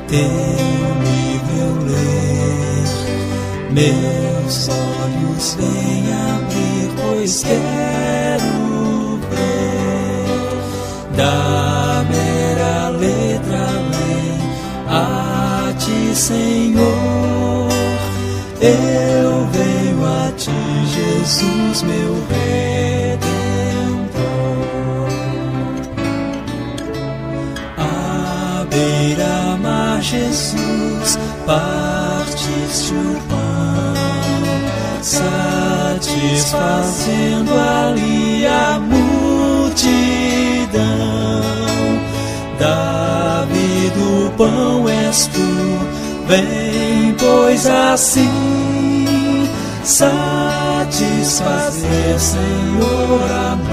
teu livro eu ler, meus olhos vêm abrir, pois quero ver da mera letra além a ti, Senhor. Eu venho a ti, Jesus, meu Redentor. À beira-mar, Jesus, partiste o pão, satisfazendo ali a multidão. Davi do pão és tu, vem, pois assim satisfazer, Senhor, a mim.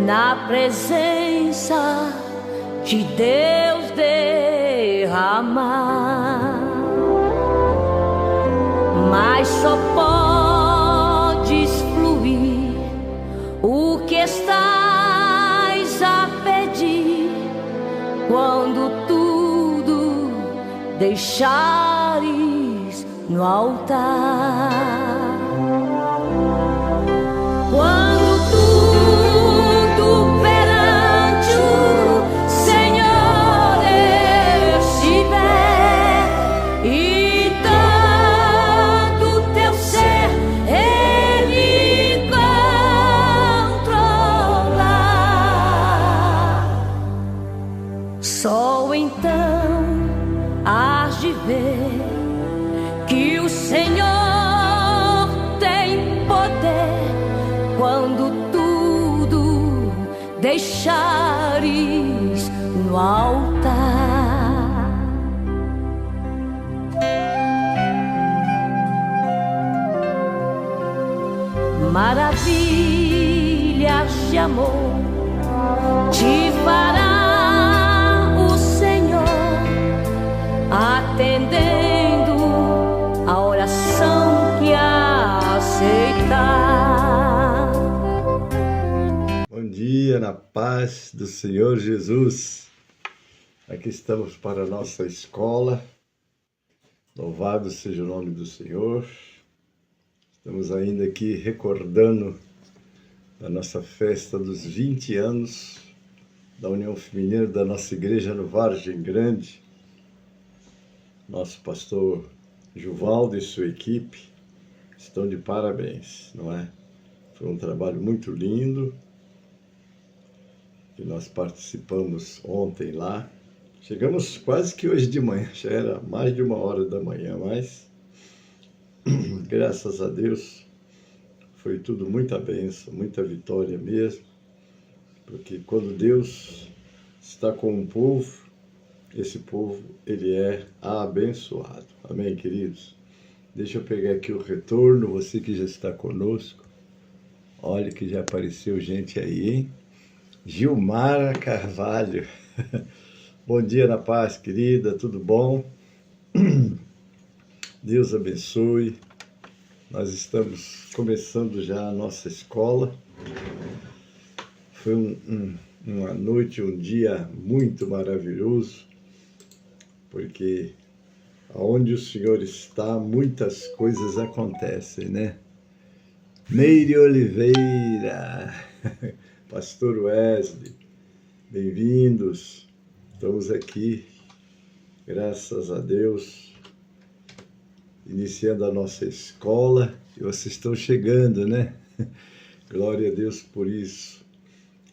Na presença de Deus derramar, mas só podes fluir o que estás a pedir quando tudo deixares no altar. Só então hás de ver que o Senhor tem poder quando tudo deixares no altar. Maravilhas de amor te fará atendendo a oração que aceitar. Bom dia, na paz do Senhor Jesus. Aqui estamos para a nossa escola. Louvado seja o nome do Senhor. Estamos ainda aqui recordando a nossa festa dos 20 anos da União Feminina da nossa igreja no Vargem Grande. Nosso pastor Juvaldo e sua equipe estão de parabéns, não é? Foi um trabalho muito lindo que nós participamos ontem lá. Chegamos quase que hoje de manhã, já era mais de 1h da manhã, mas graças a Deus foi tudo muita bênção, muita vitória mesmo, porque quando Deus está com o povo, esse povo, ele é abençoado. Amém, queridos? Deixa eu pegar aqui o retorno, você que já está conosco. Olha que já apareceu gente aí, hein? Gilmara Carvalho. Bom dia na paz, querida, tudo bom? Deus abençoe. Nós estamos começando já a nossa escola. Foi uma noite, um dia muito maravilhoso, porque aonde o Senhor está, muitas coisas acontecem, né? Meire Oliveira, Pastor Wesley, bem-vindos. Estamos aqui Graças a Deus, iniciando a nossa escola, e vocês estão chegando, né? Glória a Deus por isso.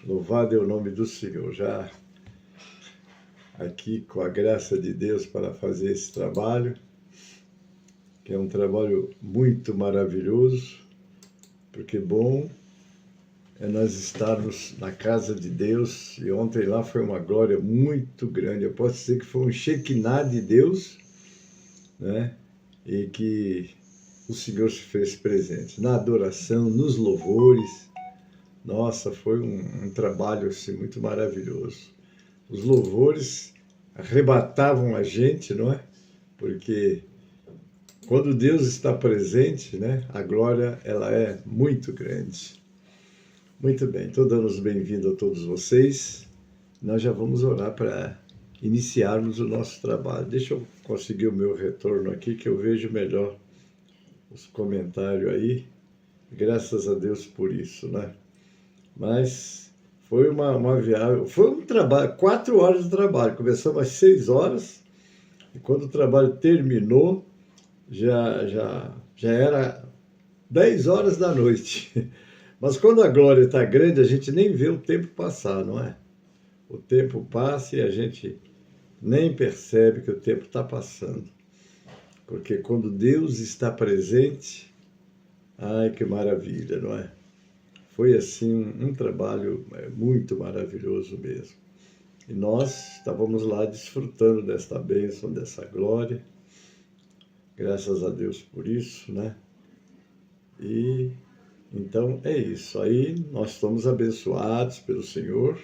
Louvado é o nome do Senhor. Já aqui com a graça de Deus para fazer esse trabalho, que é um trabalho muito maravilhoso, porque bom é nós estarmos na casa de Deus, e ontem lá foi uma glória muito grande. Eu posso dizer que foi um Shekinah de Deus, né? E que o Senhor se fez presente na adoração, nos louvores. Nossa, foi um trabalho assim, muito maravilhoso. Os louvores arrebatavam a gente, não é? Porque quando Deus está presente, né, a glória ela é muito grande. Muito bem, estou dando os bem-vindos a todos vocês. Nós já vamos orar para iniciarmos o nosso trabalho. Deixa eu conseguir o meu retorno aqui, que eu vejo melhor os comentários aí. Graças a Deus por isso, né? Mas foi uma viagem, foi um trabalho, 4 horas de trabalho. Começamos às 6 horas, e quando o trabalho terminou, já era 10 horas da noite. Mas quando a glória está grande, a gente nem vê o tempo passar, não é? O tempo passa e a gente nem percebe que o tempo está passando. Porque quando Deus está presente, ai que maravilha, não é? Foi assim um trabalho muito maravilhoso mesmo. E nós estávamos lá desfrutando desta bênção, dessa glória. Graças a Deus por isso, né? E então é isso. Aí nós estamos abençoados pelo Senhor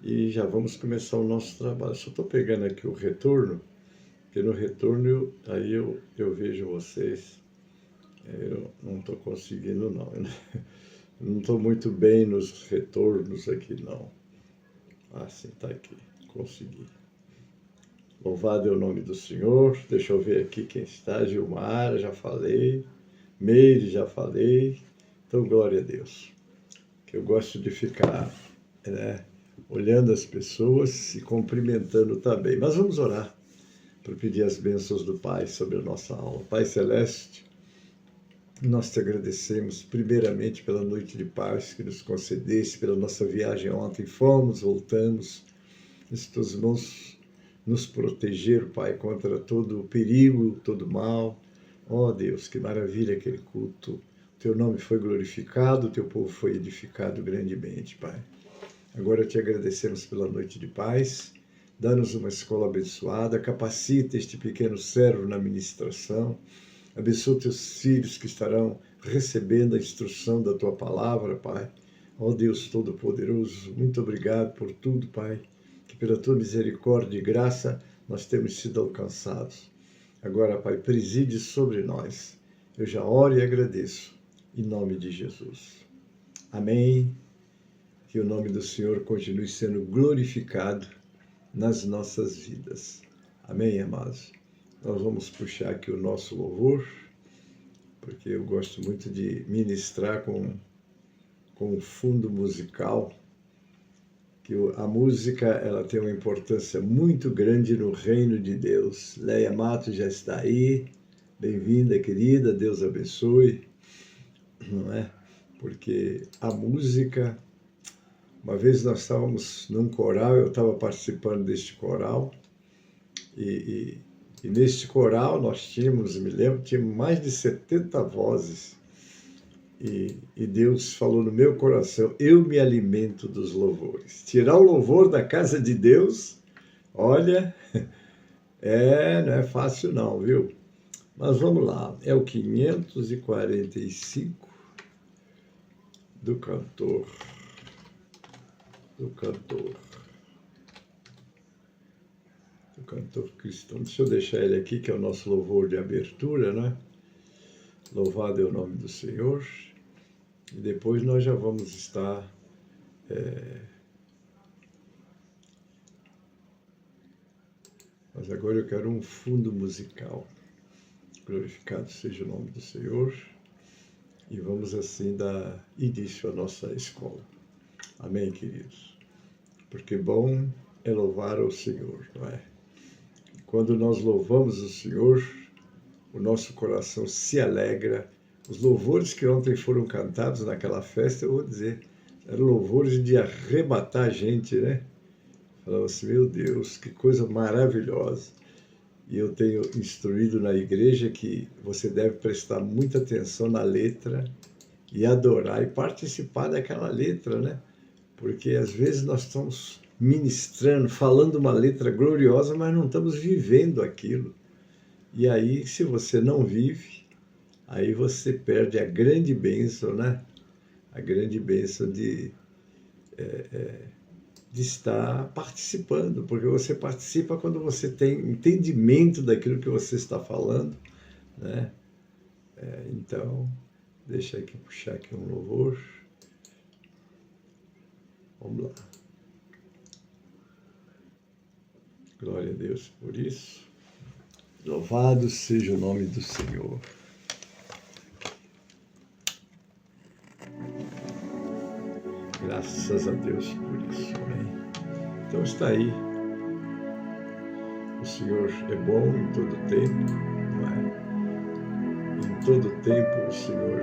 e já vamos começar o nosso trabalho. Só estou pegando aqui o retorno, porque no retorno aí eu vejo vocês. Eu não estou conseguindo não. Não estou muito bem nos retornos aqui não. Ah, sim, está aqui. Consegui. Louvado é o nome do Senhor. Deixa eu ver aqui quem está. Gilmar, já falei. Meire, já falei. Então, glória a Deus. Que eu gosto de ficar, né, olhando as pessoas e cumprimentando também. Mas vamos orar para pedir as bênçãos do Pai sobre a nossa aula. Pai Celeste, nós te agradecemos primeiramente pela noite de paz que nos concedeste, pela nossa viagem ontem. Fomos, voltamos. As tuas mãos nos protegeram, Pai, contra todo o perigo, todo o mal. Ó Deus, que maravilha aquele culto. Teu nome foi glorificado, teu povo foi edificado grandemente, Pai. Agora te agradecemos pela noite de paz. Dá-nos uma escola abençoada, capacita este pequeno servo na ministração. Abençoa teus filhos que estarão recebendo a instrução da tua palavra, Pai. Ó Deus Todo-Poderoso, muito obrigado por tudo, Pai, que pela tua misericórdia e graça nós temos sido alcançados. Agora, Pai, preside sobre nós. Eu já oro e agradeço, em nome de Jesus. Amém. Que o nome do Senhor continue sendo glorificado nas nossas vidas. Amém, amados? Nós vamos puxar aqui o nosso louvor, porque eu gosto muito de ministrar com um fundo musical, que a música ela tem uma importância muito grande no reino de Deus. Leia Matos já está aí, bem-vinda, querida, Deus abençoe, não é? Porque a música, uma vez nós estávamos num coral, eu estava participando deste coral, e neste coral nós tínhamos, me lembro, tínhamos mais de 70 vozes, e Deus falou no meu coração, eu me alimento dos louvores. Tirar o louvor da casa de Deus, olha, não é fácil não, viu? Mas vamos lá, é o 545 do cantor cristão. Deixa eu deixar ele aqui, que é o nosso louvor de abertura, né? Louvado é o nome do Senhor. E depois nós já vamos estar mas agora eu quero um fundo musical. Glorificado seja o nome do Senhor. E vamos assim dar início à nossa escola. Amém, queridos? Porque bom é louvar ao Senhor, não é? Quando nós louvamos o Senhor, o nosso coração se alegra. Os louvores que ontem foram cantados naquela festa, eu vou dizer, eram louvores de arrebatar a gente, né? Falava assim, meu Deus, que coisa maravilhosa. E eu tenho instruído na igreja que você deve prestar muita atenção na letra e adorar e participar daquela letra, né? Porque às vezes nós estamos ministrando, falando uma letra gloriosa, mas não estamos vivendo aquilo. E aí, se você não vive, aí você perde a grande bênção, né? A grande bênção de estar participando, porque você participa quando você tem entendimento daquilo que você está falando, né? Então, deixa aqui puxar aqui um louvor. Vamos lá. Glória a Deus por isso. Louvado seja o nome do Senhor. Graças a Deus por isso, amém. Então está aí. O Senhor é bom em todo tempo, não é? Em todo tempo o Senhor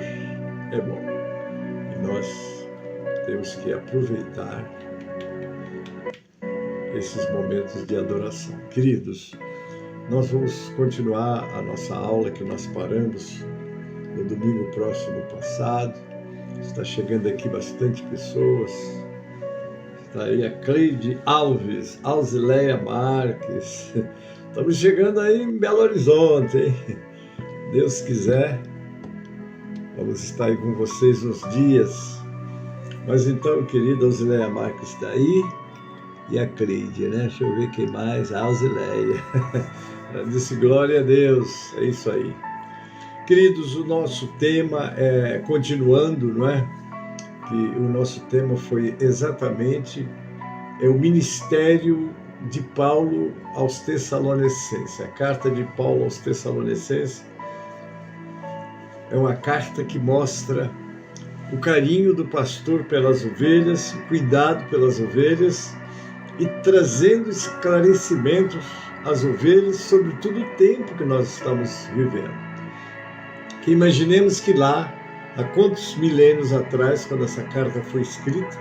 é bom. E nós temos que aproveitar esses momentos de adoração. Queridos, nós vamos continuar a nossa aula que nós paramos no domingo próximo passado. Está chegando aqui bastante pessoas. Está aí a Cleide Alves, Alzileia Marques. Estamos chegando aí em Belo Horizonte, hein? Deus quiser, vamos estar aí com vocês uns dias. Mas então, querida Alzileia Marques está aí. E a Cleide, né? Deixa eu ver quem mais. A Alzileia. Ela disse glória a Deus. É isso aí. Queridos, o nosso tema continuando, não é? Que o nosso tema foi exatamente o ministério de Paulo aos Tessalonicenses. A carta de Paulo aos Tessalonicenses é uma carta que mostra o carinho do pastor pelas ovelhas, o cuidado pelas ovelhas e trazendo esclarecimentos às ovelhas sobre todo o tempo que nós estamos vivendo. Que imaginemos que lá, há quantos milênios atrás, quando essa carta foi escrita,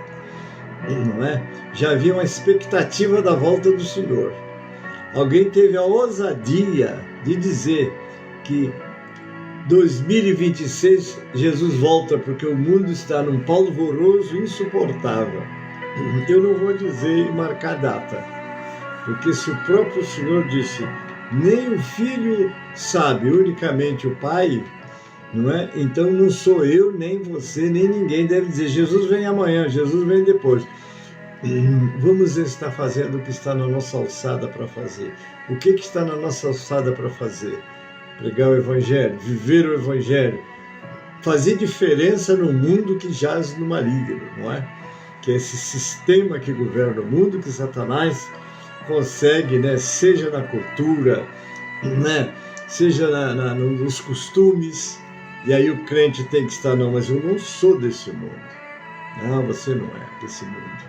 não é? Já havia uma expectativa da volta do Senhor. Alguém teve a ousadia de dizer que 2026 Jesus volta porque o mundo está num polvoroso insuportável. Eu não vou dizer e marcar data, porque se o próprio Senhor disse, nem o Filho sabe, unicamente o Pai, não é? Então não sou eu, nem você, nem ninguém deve dizer, Jesus vem amanhã, Jesus vem depois. Vamos estar fazendo o que está na nossa alçada para fazer. O que está na nossa alçada para fazer? Pregar o Evangelho, viver o Evangelho, fazer diferença no mundo que jaz no maligno, não é? Que é esse sistema que governa o mundo, que Satanás consegue, né, seja na cultura, né, seja nos costumes, e aí o crente tem que estar, não, mas eu não sou desse mundo. Não, você não é desse mundo.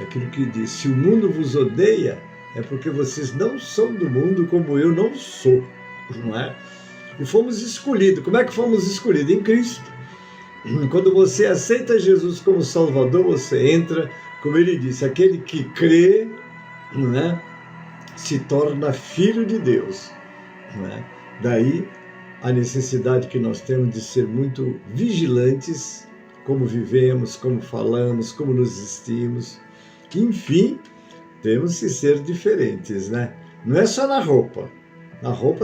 É aquilo que diz, se o mundo vos odeia, é porque vocês não são do mundo como eu não sou, não é? E fomos escolhidos. Como é que fomos escolhidos? Em Cristo. Quando você aceita Jesus como Salvador, você entra, como ele disse, aquele que crê, não é? Se torna filho de Deus, não é? Daí a necessidade que nós temos de ser muito vigilantes, como vivemos, como falamos, como nos vestimos, que enfim, temos que ser diferentes, né? Não é só na roupa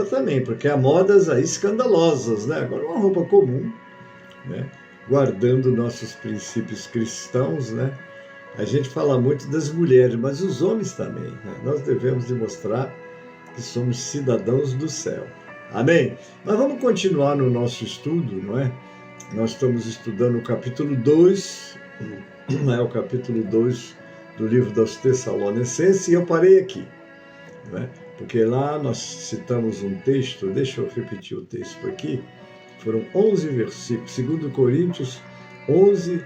também, porque há modas aí escandalosas, né? Agora uma roupa comum, né? Guardando nossos princípios cristãos, né? A gente fala muito das mulheres, mas os homens também, né? Nós devemos demonstrar que somos cidadãos do céu. Amém? Mas vamos continuar no nosso estudo, não é? Nós estamos estudando o capítulo 2, não é? O capítulo 2 do livro dos Tessalonicenses, e eu parei aqui, não é? Porque lá nós citamos um texto, deixa eu repetir o texto aqui, foram 11 versículos, 2 Coríntios 11,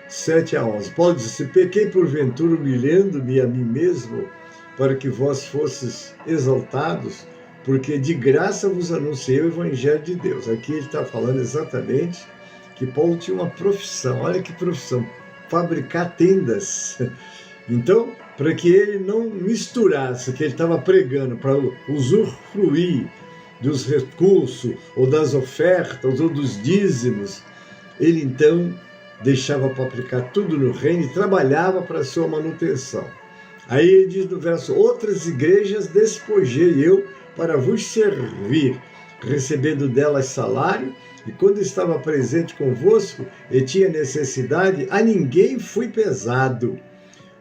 7 a 11. Paulo diz, se pequei porventura humilhando-me a mim mesmo, para que vós fosses exaltados, porque de graça vos anunciei o Evangelho de Deus. Aqui ele está falando exatamente que Paulo tinha uma profissão. Olha que profissão, fabricar tendas. Então, para que ele não misturasse, que ele estava pregando para usufruir dos recursos, ou das ofertas, ou dos dízimos, ele então deixava para aplicar tudo no reino e trabalhava para a sua manutenção. Aí ele diz no verso: outras igrejas despojei eu para vos servir, recebendo delas salário, e quando estava presente convosco e tinha necessidade, a ninguém fui pesado,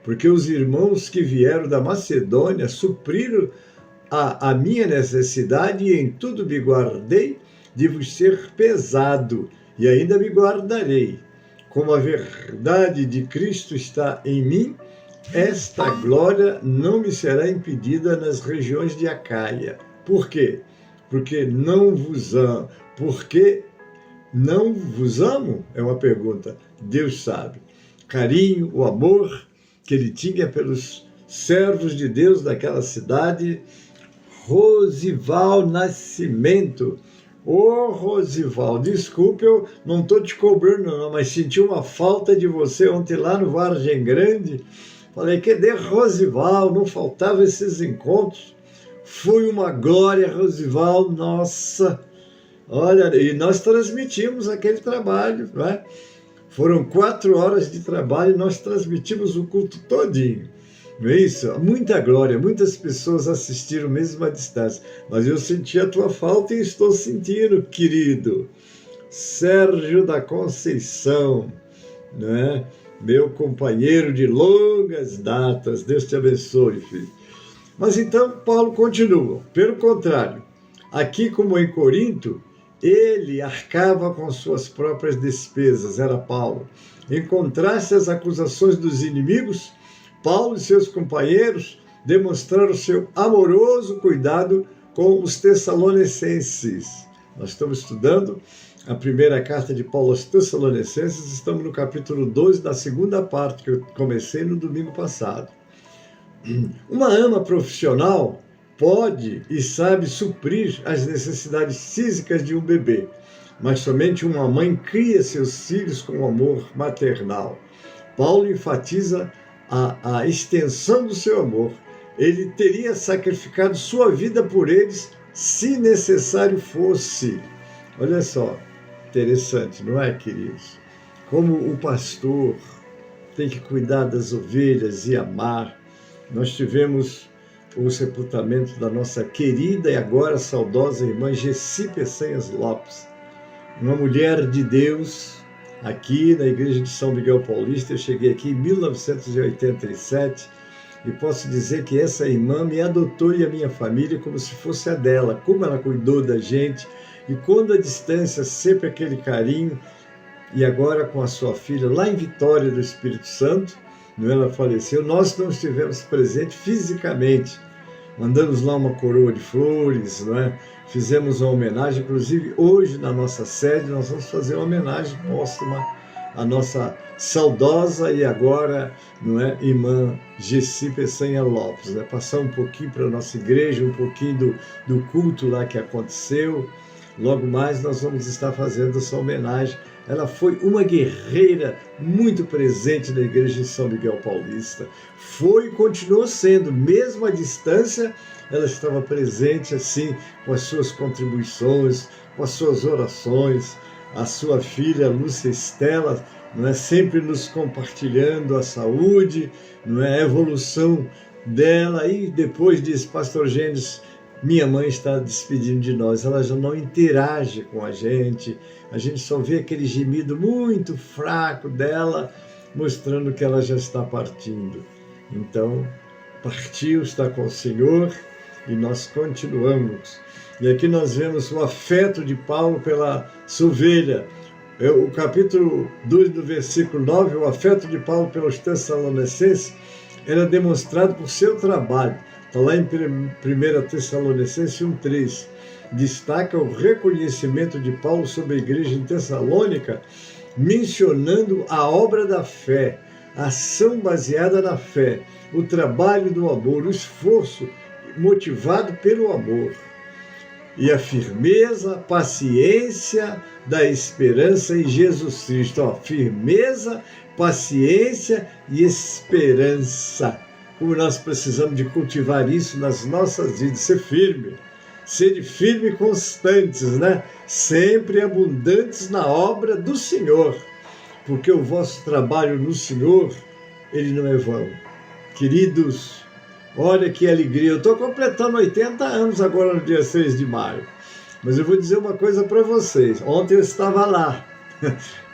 porque os irmãos que vieram da Macedônia supriram a minha necessidade, e em tudo me guardei de vos ser pesado, e ainda me guardarei. Como a verdade de Cristo está em mim, esta glória não me será impedida nas regiões de Acaia. Por quê? Porque não vos amo. Por que não vos amo? É uma pergunta. Deus sabe. Carinho, o amor que ele tinha pelos servos de Deus daquela cidade. Rosival Nascimento. Ô Rosival, desculpe, eu não estou te cobrando não, mas senti uma falta de você ontem lá no Vargem Grande. Falei, cadê Rosival? Não faltavam esses encontros. Foi uma glória, Rosival, nossa. Olha, e nós transmitimos aquele trabalho, não é? Foram 4 horas de trabalho e nós transmitimos o culto todinho. Não é isso? Muita glória, muitas pessoas assistiram mesmo à distância. Mas eu senti a tua falta e estou sentindo, querido. Sérgio da Conceição, né? Meu companheiro de longas datas. Deus te abençoe, filho. Mas então Paulo continua. Pelo contrário, aqui como em Corinto, ele arcava com suas próprias despesas, era Paulo. Em contraste às acusações dos inimigos, Paulo e seus companheiros demonstraram seu amoroso cuidado com os Tessalonicenses. Nós estamos estudando a primeira carta de Paulo aos Tessalonicenses, estamos no capítulo 12, da segunda parte, que eu comecei no domingo passado. Uma ama profissional pode e sabe suprir as necessidades físicas de um bebê, mas somente uma mãe cria seus filhos com amor maternal. Paulo enfatiza a extensão do seu amor. Ele teria sacrificado sua vida por eles, se necessário fosse. Olha só, interessante, não é, queridos? Como o pastor tem que cuidar das ovelhas e amar. Nós tivemos o sepultamento da nossa querida e agora saudosa irmã Gessi Peçanhas Lopes, uma mulher de Deus, aqui na igreja de São Miguel Paulista. Eu cheguei aqui em 1987 e posso dizer que essa irmã me adotou e a minha família como se fosse a dela, como ela cuidou da gente, e quando a distância, sempre aquele carinho. E agora com a sua filha lá em Vitória do Espírito Santo, ela faleceu, nós não estivemos presentes fisicamente, mandamos lá uma coroa de flores, não é? Fizemos uma homenagem, inclusive hoje na nossa sede nós vamos fazer uma homenagem póstuma à nossa saudosa e agora, não é, irmã Gessi Peçanha Lopes, né? Passar um pouquinho para a nossa igreja, um pouquinho do culto lá que aconteceu. Logo mais nós vamos estar fazendo essa homenagem. Ela foi uma guerreira muito presente na igreja de São Miguel Paulista. Foi e continuou sendo, mesmo à distância, ela estava presente assim, com as suas contribuições, com as suas orações. A sua filha, Lúcia Estela, não é, sempre nos compartilhando a saúde, não é, a evolução dela. E depois diz, pastor Gênesis, minha mãe está despedindo de nós, ela já não interage com a gente só vê aquele gemido muito fraco dela, mostrando que ela já está partindo. Então, partiu, está com o Senhor, e nós continuamos. E aqui nós vemos o afeto de Paulo pela sua ovelha. O capítulo 2, do versículo 9, o afeto de Paulo pelos Tessalonicenses era demonstrado por seu trabalho. Está lá em 1 Tessalonicenses 1,3. Destaca o reconhecimento de Paulo sobre a igreja em Tessalônica, mencionando a obra da fé, a ação baseada na fé, o trabalho do amor, o esforço motivado pelo amor. E a firmeza, paciência da esperança em Jesus Cristo. Ó, firmeza, paciência e esperança. Como nós precisamos de cultivar isso nas nossas vidas, ser firme. Ser firme e constantes, né? Sempre abundantes na obra do Senhor. Porque o vosso trabalho no Senhor, ele não é vão. Queridos, olha que alegria. Eu estou completando 80 anos agora no dia 6 de maio. Mas eu vou dizer uma coisa para vocês. Ontem eu estava lá,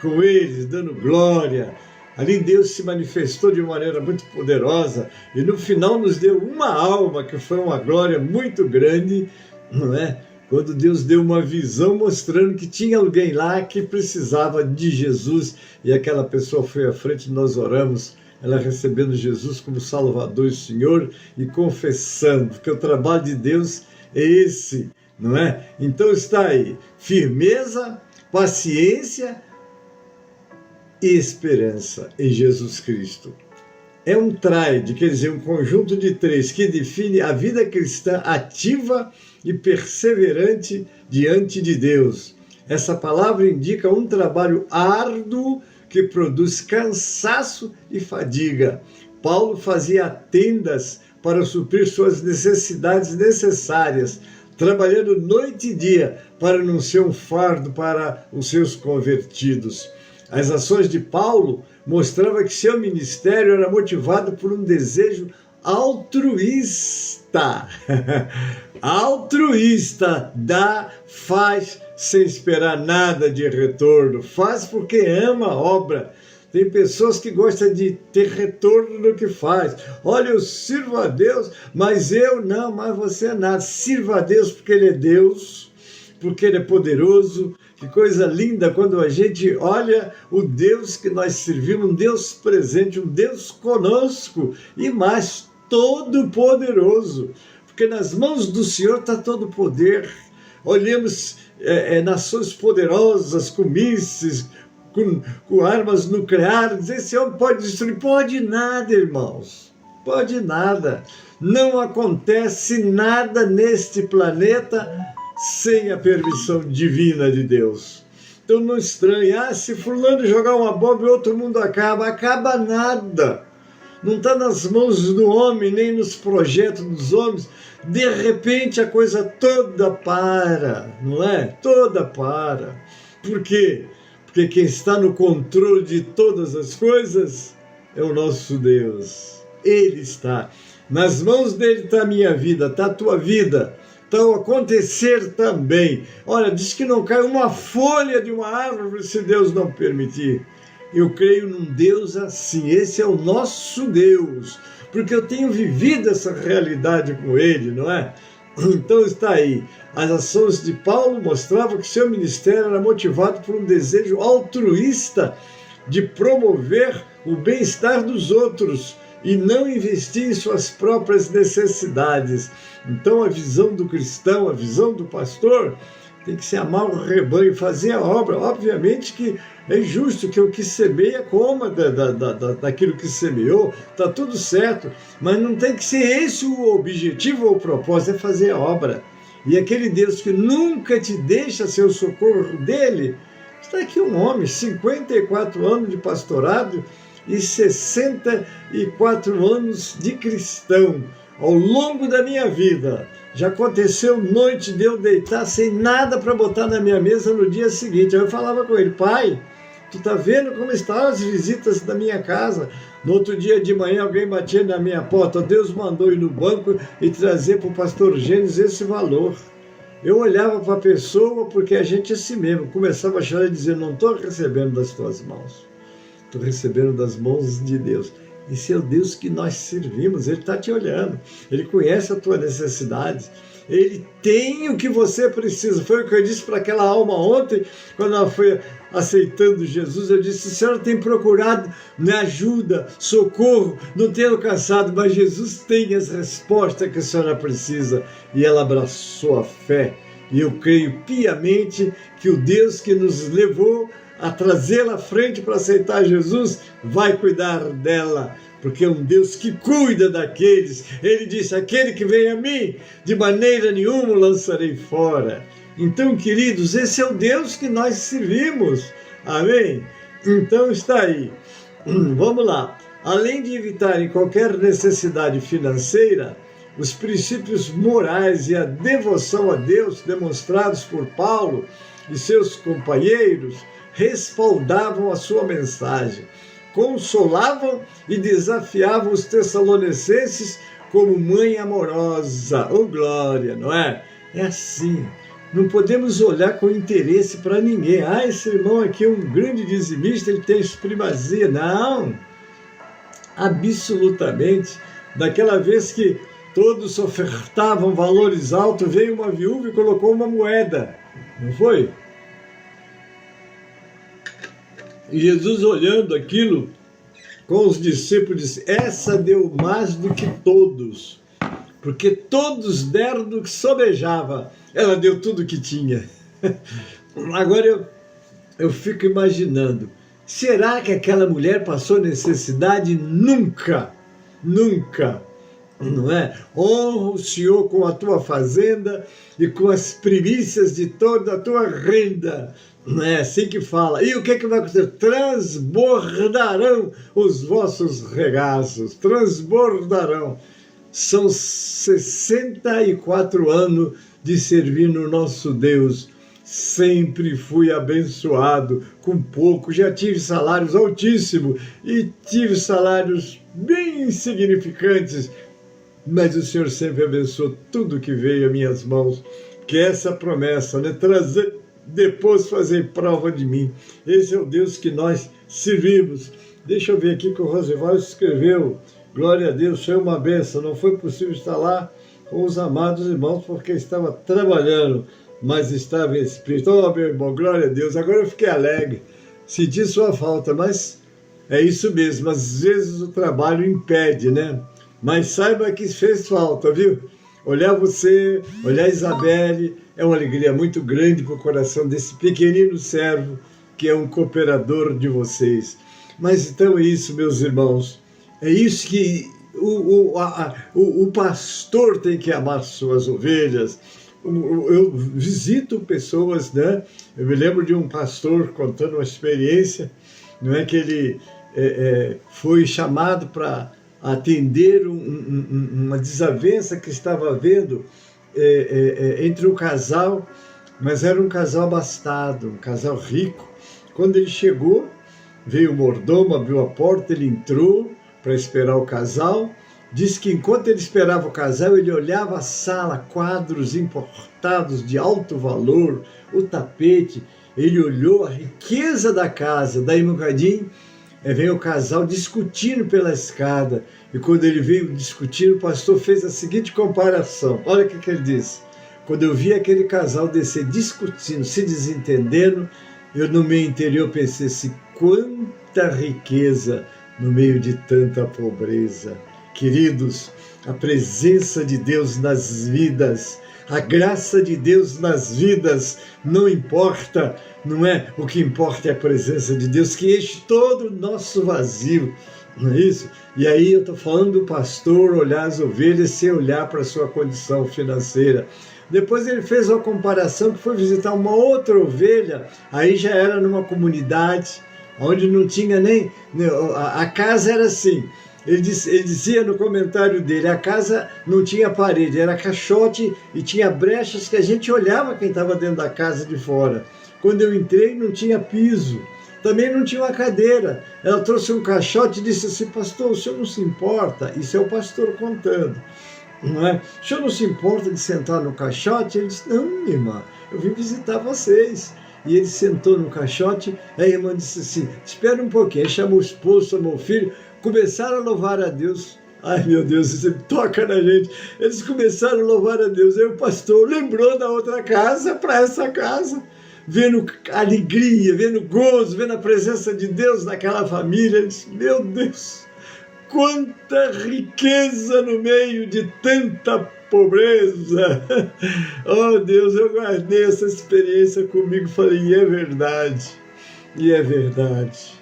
com eles, dando glória. Ali Deus se manifestou de uma maneira muito poderosa. E no final nos deu uma alma, que foi uma glória muito grande, não é? Quando Deus deu uma visão mostrando que tinha alguém lá que precisava de Jesus. E aquela pessoa foi à frente e nós oramos. Ela recebendo Jesus como Salvador e Senhor e confessando, porque o trabalho de Deus é esse, não é? Então está aí, firmeza, paciência e esperança em Jesus Cristo. É um triad, quer dizer, um conjunto de três que define a vida cristã ativa e perseverante diante de Deus. Essa palavra indica um trabalho árduo que produz cansaço e fadiga. Paulo fazia tendas para suprir suas necessidades necessárias, trabalhando noite e dia para não ser um fardo para os seus convertidos. As ações de Paulo mostravam que seu ministério era motivado por um desejo altruísta. Altruísta, dá, faz sem esperar nada de retorno, faz porque ama a obra. Tem pessoas que gostam de ter retorno no que faz. Olha, eu sirvo a Deus, mas eu não, mas você é nada. Sirva a Deus porque Ele é Deus, porque Ele é poderoso. Que coisa linda quando a gente olha o Deus que nós servimos, um Deus presente, um Deus conosco e mais todo poderoso. Porque nas mãos do Senhor está todo o poder. Olhemos nações poderosas, com mísseis, com armas nucleares. Esse homem pode destruir? Pode nada, irmãos. Pode nada. Não acontece nada neste planeta sem a permissão divina de Deus. Então não estranhe. Se fulano jogar uma bomba e outro mundo acaba. Acaba nada. Não está nas mãos do homem, nem nos projetos dos homens. De repente a coisa toda para, não é? Toda para. Por quê? Porque quem está no controle de todas as coisas é o nosso Deus. Ele está. Nas mãos dele está a minha vida, está a tua vida. Está o acontecer também. Olha, diz que não cai uma folha de uma árvore se Deus não permitir. Eu creio num Deus assim, esse é o nosso Deus, porque eu tenho vivido essa realidade com Ele, não é? Então está aí, as ações de Paulo mostravam que seu ministério era motivado por um desejo altruísta de promover o bem-estar dos outros e não investir em suas próprias necessidades. Então a visão do cristão, a visão do pastor, tem que se amar o rebanho, fazer a obra. Obviamente que é justo que o que semeia coma daquilo que semeou, está tudo certo, mas não tem que ser esse o objetivo ou o propósito, é fazer a obra. E aquele Deus que nunca te deixa ser o socorro dele, está aqui um homem, 54 anos de pastorado e 64 anos de cristão. Ao longo da minha vida, já aconteceu noite de eu deitar sem nada para botar na minha mesa no dia seguinte. Aí eu falava com ele: pai, tu tá vendo como estão as visitas da minha casa? No outro dia de manhã alguém batia na minha porta. Deus mandou ir no banco e trazer para o pastor Gênesis esse valor. Eu olhava para a pessoa, porque a gente é assim mesmo, começava a chorar e dizer: não estou recebendo das tuas mãos, estou recebendo das mãos de Deus. Esse é o Deus que nós servimos, Ele está te olhando, Ele conhece a tua necessidade, Ele tem o que você precisa. Foi o que eu disse para aquela alma ontem, quando ela foi aceitando Jesus. Eu disse: a senhora tem procurado ajuda, socorro, não tem alcançado, mas Jesus tem as respostas que a senhora precisa. E ela abraçou a fé, e eu creio piamente que o Deus que nos levou a trazê-la à frente para aceitar Jesus, vai cuidar dela, porque é um Deus que cuida daqueles. Ele disse: aquele que vem a mim, de maneira nenhuma o lançarei fora. Então, queridos, esse é o Deus que nós servimos. Amém? Então está aí. Vamos lá. Além de evitarem qualquer necessidade financeira, os princípios morais e a devoção a Deus demonstrados por Paulo e seus companheiros respaldavam a sua mensagem, consolavam e desafiavam os tessalonicenses como mãe amorosa. Oh, glória, não é? É assim. Não podemos olhar com interesse para ninguém. Ah, esse irmão aqui é um grande dizimista, ele tem primazia. Não, absolutamente. Daquela vez que todos ofertavam valores altos, veio uma viúva e colocou uma moeda. Não foi? E Jesus, olhando aquilo com os discípulos, disse: essa deu mais do que todos, porque todos deram do que sobejava. Ela deu tudo o que tinha. Agora eu fico imaginando, será que aquela mulher passou necessidade? Nunca, nunca. Não é? Honra o Senhor com a tua fazenda e com as primícias de toda a tua renda. Não é assim que fala. E o que vai acontecer? Transbordarão os vossos regaços. Transbordarão. São 64 anos de servir no nosso Deus. Sempre fui abençoado com pouco. Já tive salários altíssimos e tive salários bem insignificantes. Mas o Senhor sempre abençoou tudo que veio às minhas mãos. Que essa promessa, né? Trazer, depois fazer prova de mim. Esse é o Deus que nós servimos. Deixa eu ver aqui que o Rosivaldo escreveu. Glória a Deus, foi uma bênção. Não foi possível estar lá com os amados irmãos porque estava trabalhando, mas estava em espírito. Oh, meu irmão, glória a Deus. Agora eu fiquei alegre. Senti sua falta, mas é isso mesmo. Às vezes o trabalho impede, né? Mas saiba que fez falta, viu? Olhar você, olhar a Isabelle, é uma alegria muito grande para o coração desse pequenino servo que é um cooperador de vocês. Mas então é isso, meus irmãos. É isso que o pastor tem que amar suas ovelhas. Eu visito pessoas, né? Eu me lembro de um pastor contando uma experiência, não é, que ele foi chamado para atender uma desavença que estava havendo entre um casal, mas era um casal abastado, um casal rico. Quando ele chegou, veio o mordomo, abriu a porta, ele entrou para esperar o casal. Diz que enquanto ele esperava o casal, ele olhava a sala, quadros importados de alto valor, o tapete, ele olhou a riqueza da casa. Daí um bocadinho, veio o casal discutindo pela escada, e quando ele veio discutindo, o pastor fez a seguinte comparação. Olha o que ele disse: quando eu vi aquele casal descer discutindo, se desentendendo, eu no meu interior pensei assim: quanta riqueza no meio de tanta pobreza. Queridos, a presença de Deus nas vidas, a graça de Deus nas vidas, não importa, não é? O que importa é a presença de Deus que enche todo o nosso vazio, não é isso? E aí eu estou falando do pastor olhar as ovelhas sem olhar para a sua condição financeira. Depois ele fez uma comparação que foi visitar uma outra ovelha, aí já era numa comunidade, onde não tinha nem... A casa era assim... Ele dizia no comentário dele, a casa não tinha parede, era caixote e tinha brechas que a gente olhava quem estava dentro da casa de fora. Quando eu entrei, não tinha piso, também não tinha uma cadeira. Ela trouxe um caixote e disse assim: pastor, o senhor não se importa? Isso é o pastor contando, não é? O senhor não se importa de sentar no caixote? Ele disse: não, minha irmã, eu vim visitar vocês. E ele sentou no caixote, aí a irmã disse assim: espera um pouquinho. Aí chamou o esposo, chamou o filho, começaram a louvar a Deus. Ai, meu Deus, isso toca na gente. Eles começaram a louvar a Deus. Aí o pastor lembrou da outra casa para essa casa, vendo alegria, vendo gozo, vendo a presença de Deus naquela família. Ele disse: meu Deus, quanta riqueza no meio de tanta pobreza. Oh Deus, eu guardei essa experiência comigo e falei: é verdade. E é verdade.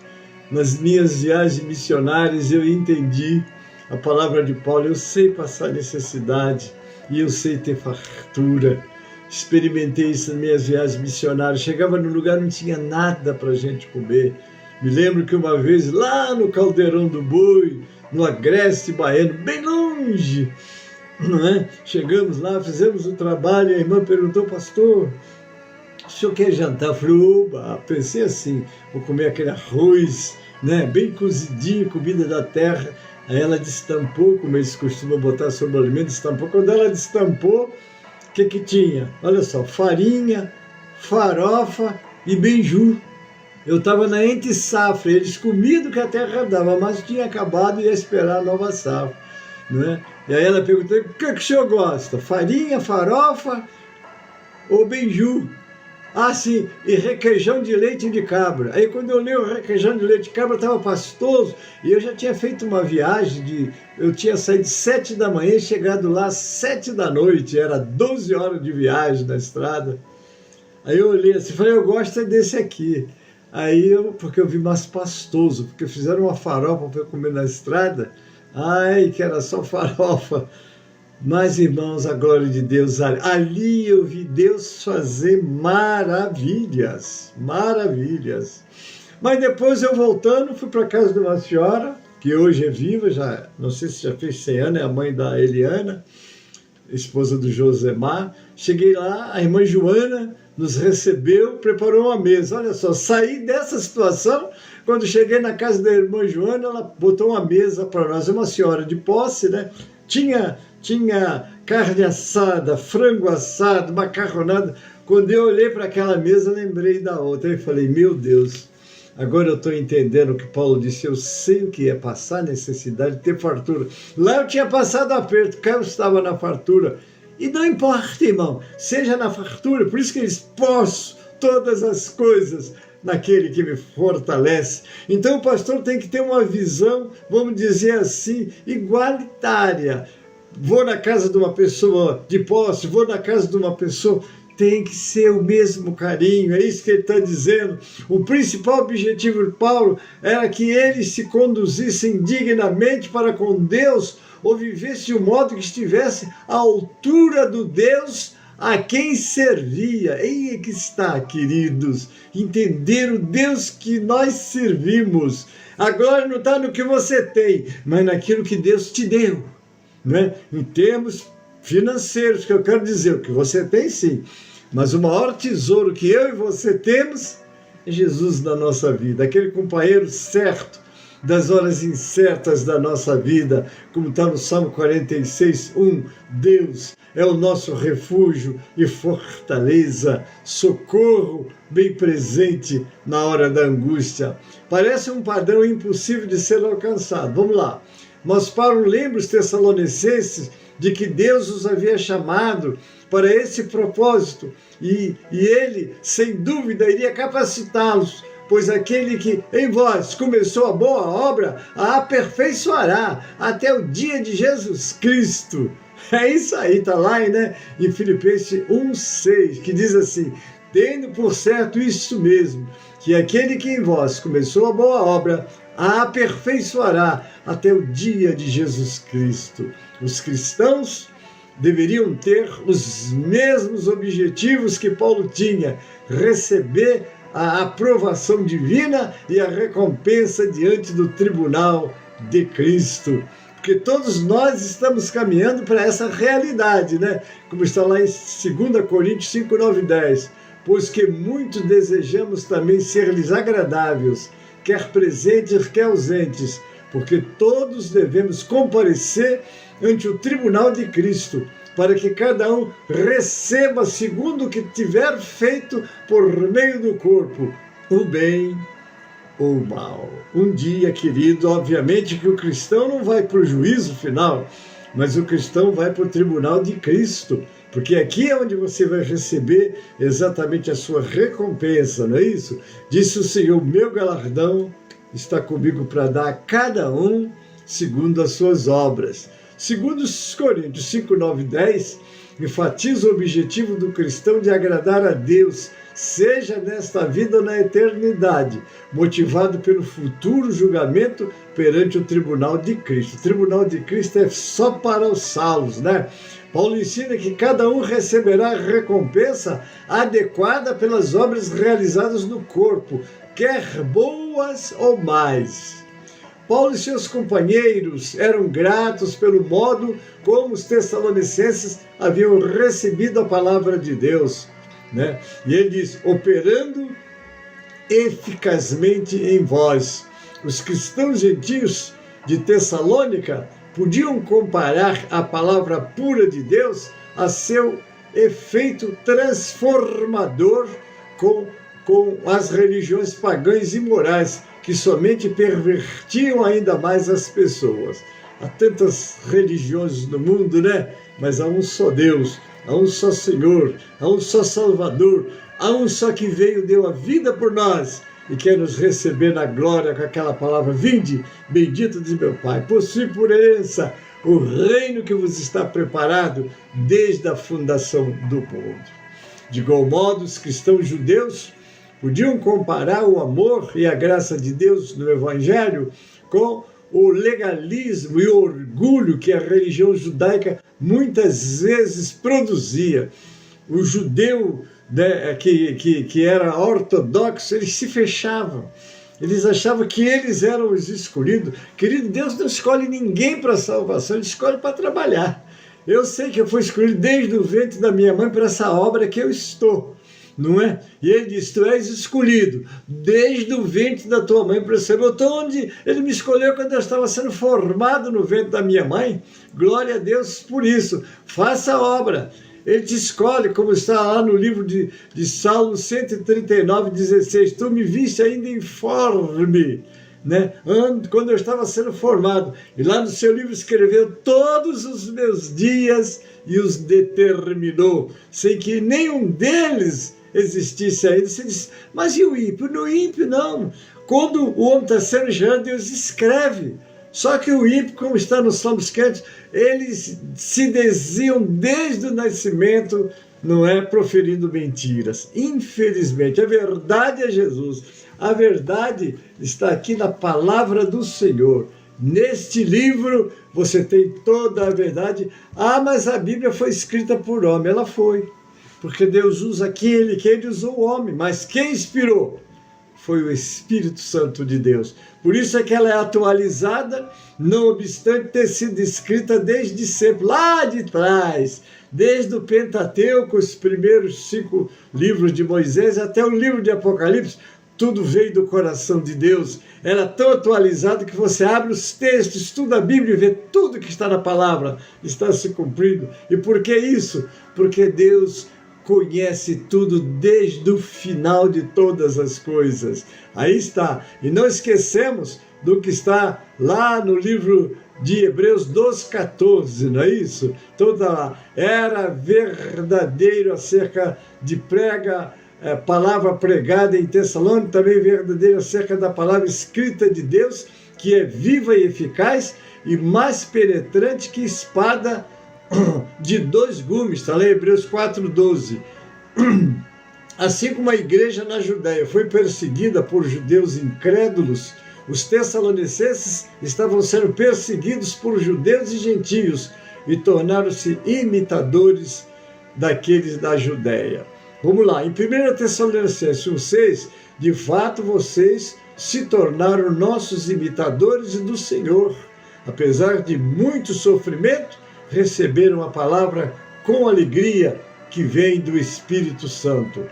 Nas minhas viagens missionárias eu entendi a palavra de Paulo. Eu sei passar necessidade e eu sei ter fartura. Experimentei isso nas minhas viagens missionárias. Chegava no lugar, não tinha nada para a gente comer. Me lembro que uma vez, lá no Caldeirão do Boi, no Agreste Baiano, bem longe, não é? Chegamos lá, fizemos o trabalho, e a irmã perguntou: pastor, o senhor quer jantar? Eu falei: oba, pensei assim, vou comer aquele arroz, né, bem cozidinho, comida da terra. Aí ela destampou, como eles costumam botar sobre o alimento, destampou. Quando ela destampou, o que tinha? Olha só, farinha, farofa e beiju. Eu estava na entre-safra, eles comiam do que a terra dava, mas tinha acabado e ia esperar a nova safra, não é? E aí ela perguntou: o que o senhor gosta? Farinha, farofa ou beiju? Ah, sim, e requeijão de leite de cabra. Aí quando eu li o requeijão de leite de cabra, estava pastoso, e eu já tinha feito uma viagem, eu tinha saído 7 da manhã e chegado lá 7 da noite, era 12 horas de viagem na estrada. Aí eu olhei assim, falei: eu gosto desse aqui. Aí porque eu vi mais pastoso, porque fizeram uma farofa para eu comer na estrada, ai, que era só farofa. Mas, irmãos, a glória de Deus, ali eu vi Deus fazer maravilhas, maravilhas. Mas depois eu voltando, fui para a casa de uma senhora, que hoje é viva, já, não sei se já fez 100 anos, é a mãe da Eliana, esposa do Josemar. Cheguei lá, a irmã Joana nos recebeu, preparou uma mesa. Olha só, saí dessa situação, quando cheguei na casa da irmã Joana, ela botou uma mesa para nós, uma senhora de posse, né? Tinha carne assada, frango assado, macarronada. Quando eu olhei para aquela mesa, lembrei da outra e falei: meu Deus, agora eu estou entendendo o que Paulo disse. Eu sei o que é passar necessidade, ter fartura. Lá eu tinha passado aperto, cá eu estava na fartura. E não importa, irmão, seja na fartura, por isso que eles posso todas as coisas naquele que me fortalece. Então o pastor tem que ter uma visão, vamos dizer assim, igualitária. Vou na casa de uma pessoa de posse, vou na casa de uma pessoa, tem que ser o mesmo carinho, é isso que ele está dizendo. O principal objetivo de Paulo era que eles se conduzissem dignamente para com Deus, ou vivesse de um modo que estivesse à altura do Deus a quem servia. Aí que está, queridos, entender o Deus que nós servimos. A glória não está no que você tem, mas naquilo que Deus te deu, né? Em termos financeiros, que eu quero dizer, o que você tem sim, mas o maior tesouro que eu e você temos é Jesus na nossa vida, aquele companheiro certo das horas incertas da nossa vida, como está no Salmo 46:1, Deus é o nosso refúgio e fortaleza, socorro bem presente na hora da angústia. Parece um padrão impossível de ser alcançado. Vamos lá. Mas Paulo lembra os Tessalonicenses de que Deus os havia chamado para esse propósito e ele, sem dúvida, iria capacitá-los, pois aquele que em vós começou a boa obra, a aperfeiçoará até o dia de Jesus Cristo. É isso aí, está lá, né, em Filipenses 1:6, que diz assim: tendo por certo isso mesmo, que aquele que em vós começou a boa obra, a aperfeiçoará até o dia de Jesus Cristo. Os cristãos deveriam ter os mesmos objetivos que Paulo tinha: receber a aprovação divina e a recompensa diante do tribunal de Cristo. Porque todos nós estamos caminhando para essa realidade, né? Como está lá em 2 Coríntios 5, 9 e 10. Pois que muito desejamos também ser-lhes agradáveis, quer presentes, quer ausentes, porque todos devemos comparecer ante o tribunal de Cristo, para que cada um receba segundo o que tiver feito por meio do corpo, o bem ou o mal. Um dia, querido, obviamente que o cristão não vai para o juízo final, mas o cristão vai para o tribunal de Cristo, porque aqui é onde você vai receber exatamente a sua recompensa, não é isso? Disse o Senhor: meu galardão está comigo para dar a cada um segundo as suas obras. Segundo Coríntios 5, 9 e 10, enfatiza o objetivo do cristão de agradar a Deus, seja nesta vida ou na eternidade, motivado pelo futuro julgamento perante o tribunal de Cristo. O tribunal de Cristo é só para os salvos, né? Paulo ensina que cada um receberá a recompensa adequada pelas obras realizadas no corpo, quer boas ou más. Paulo e seus companheiros eram gratos pelo modo como os tessalonicenses haviam recebido a palavra de Deus, né? E ele diz, operando eficazmente em vós. Os cristãos gentios de Tessalônica podiam comparar a palavra pura de Deus a seu efeito transformador com as religiões pagãs e imorais, que somente pervertiam ainda mais as pessoas. Há tantas religiões no mundo, né? Mas há um só Deus, há um só Senhor, há um só Salvador, há um só que veio, deu a vida por nós e quer nos receber na glória com aquela palavra, vinde, bendito de meu Pai, possui por herança o reino que vos está preparado desde a fundação do mundo. De igual modo, os cristãos judeus podiam comparar o amor e a graça de Deus no Evangelho com o legalismo e o orgulho que a religião judaica muitas vezes produzia. O judeu, né, que era ortodoxo, eles se fechavam. Eles achavam que eles eram os escolhidos. Querido, Deus não escolhe ninguém para salvação, Ele escolhe para trabalhar. Eu sei que eu fui escolhido desde o ventre da minha mãe para essa obra que eu estou. Não é? E ele diz, tu és escolhido desde o ventre da tua mãe para esse obra. Onde ele me escolheu quando eu estava sendo formado no ventre da minha mãe. Glória a Deus por isso. Faça a obra. Ele te escolhe, como está lá no livro de Salmo 139, 16. Tu me viste ainda informe, né? Quando eu estava sendo formado. E lá no seu livro escreveu todos os meus dias e os determinou, sem que nenhum deles existisse ainda. Você diz, mas e o ímpio? No ímpio não. Quando o homem está sendo gerado, Deus escreve. Só que o ímpio, como está nos Salmos Cantos, eles se desviam desde o nascimento, não é, proferindo mentiras. Infelizmente, a verdade é Jesus. A verdade está aqui na palavra do Senhor. Neste livro você tem toda a verdade. Ah, mas a Bíblia foi escrita por homem. Ela foi. Porque Deus usa aquele que ele usou o homem. Mas quem inspirou? Foi o Espírito Santo de Deus. Por isso é que ela é atualizada, não obstante ter sido escrita desde sempre, lá de trás, desde o Pentateuco, os primeiros 5 livros de Moisés, até o livro de Apocalipse, tudo veio do coração de Deus. Ela é tão atualizada que você abre os textos, estuda a Bíblia e vê tudo que está na palavra, está se cumprindo. E por que isso? Porque Deus conhece tudo desde o final de todas as coisas. Aí está. E não esquecemos do que está lá no livro de Hebreus 12:14, não é isso? Então está lá. Era verdadeiro acerca de palavra pregada em Tessalônica, também verdadeiro acerca da palavra escrita de Deus, que é viva e eficaz e mais penetrante que espada de 2 gumes, está lá em Hebreus 4:12. Assim como a igreja na Judéia foi perseguida por judeus incrédulos, os tessalonicenses estavam sendo perseguidos por judeus e gentios e tornaram-se imitadores daqueles da Judéia. Vamos lá, em 1 Tessalonicenses 1:6, de fato vocês se tornaram nossos imitadores do Senhor. Apesar de muito sofrimento, receberam a palavra com alegria que vem do Espírito Santo.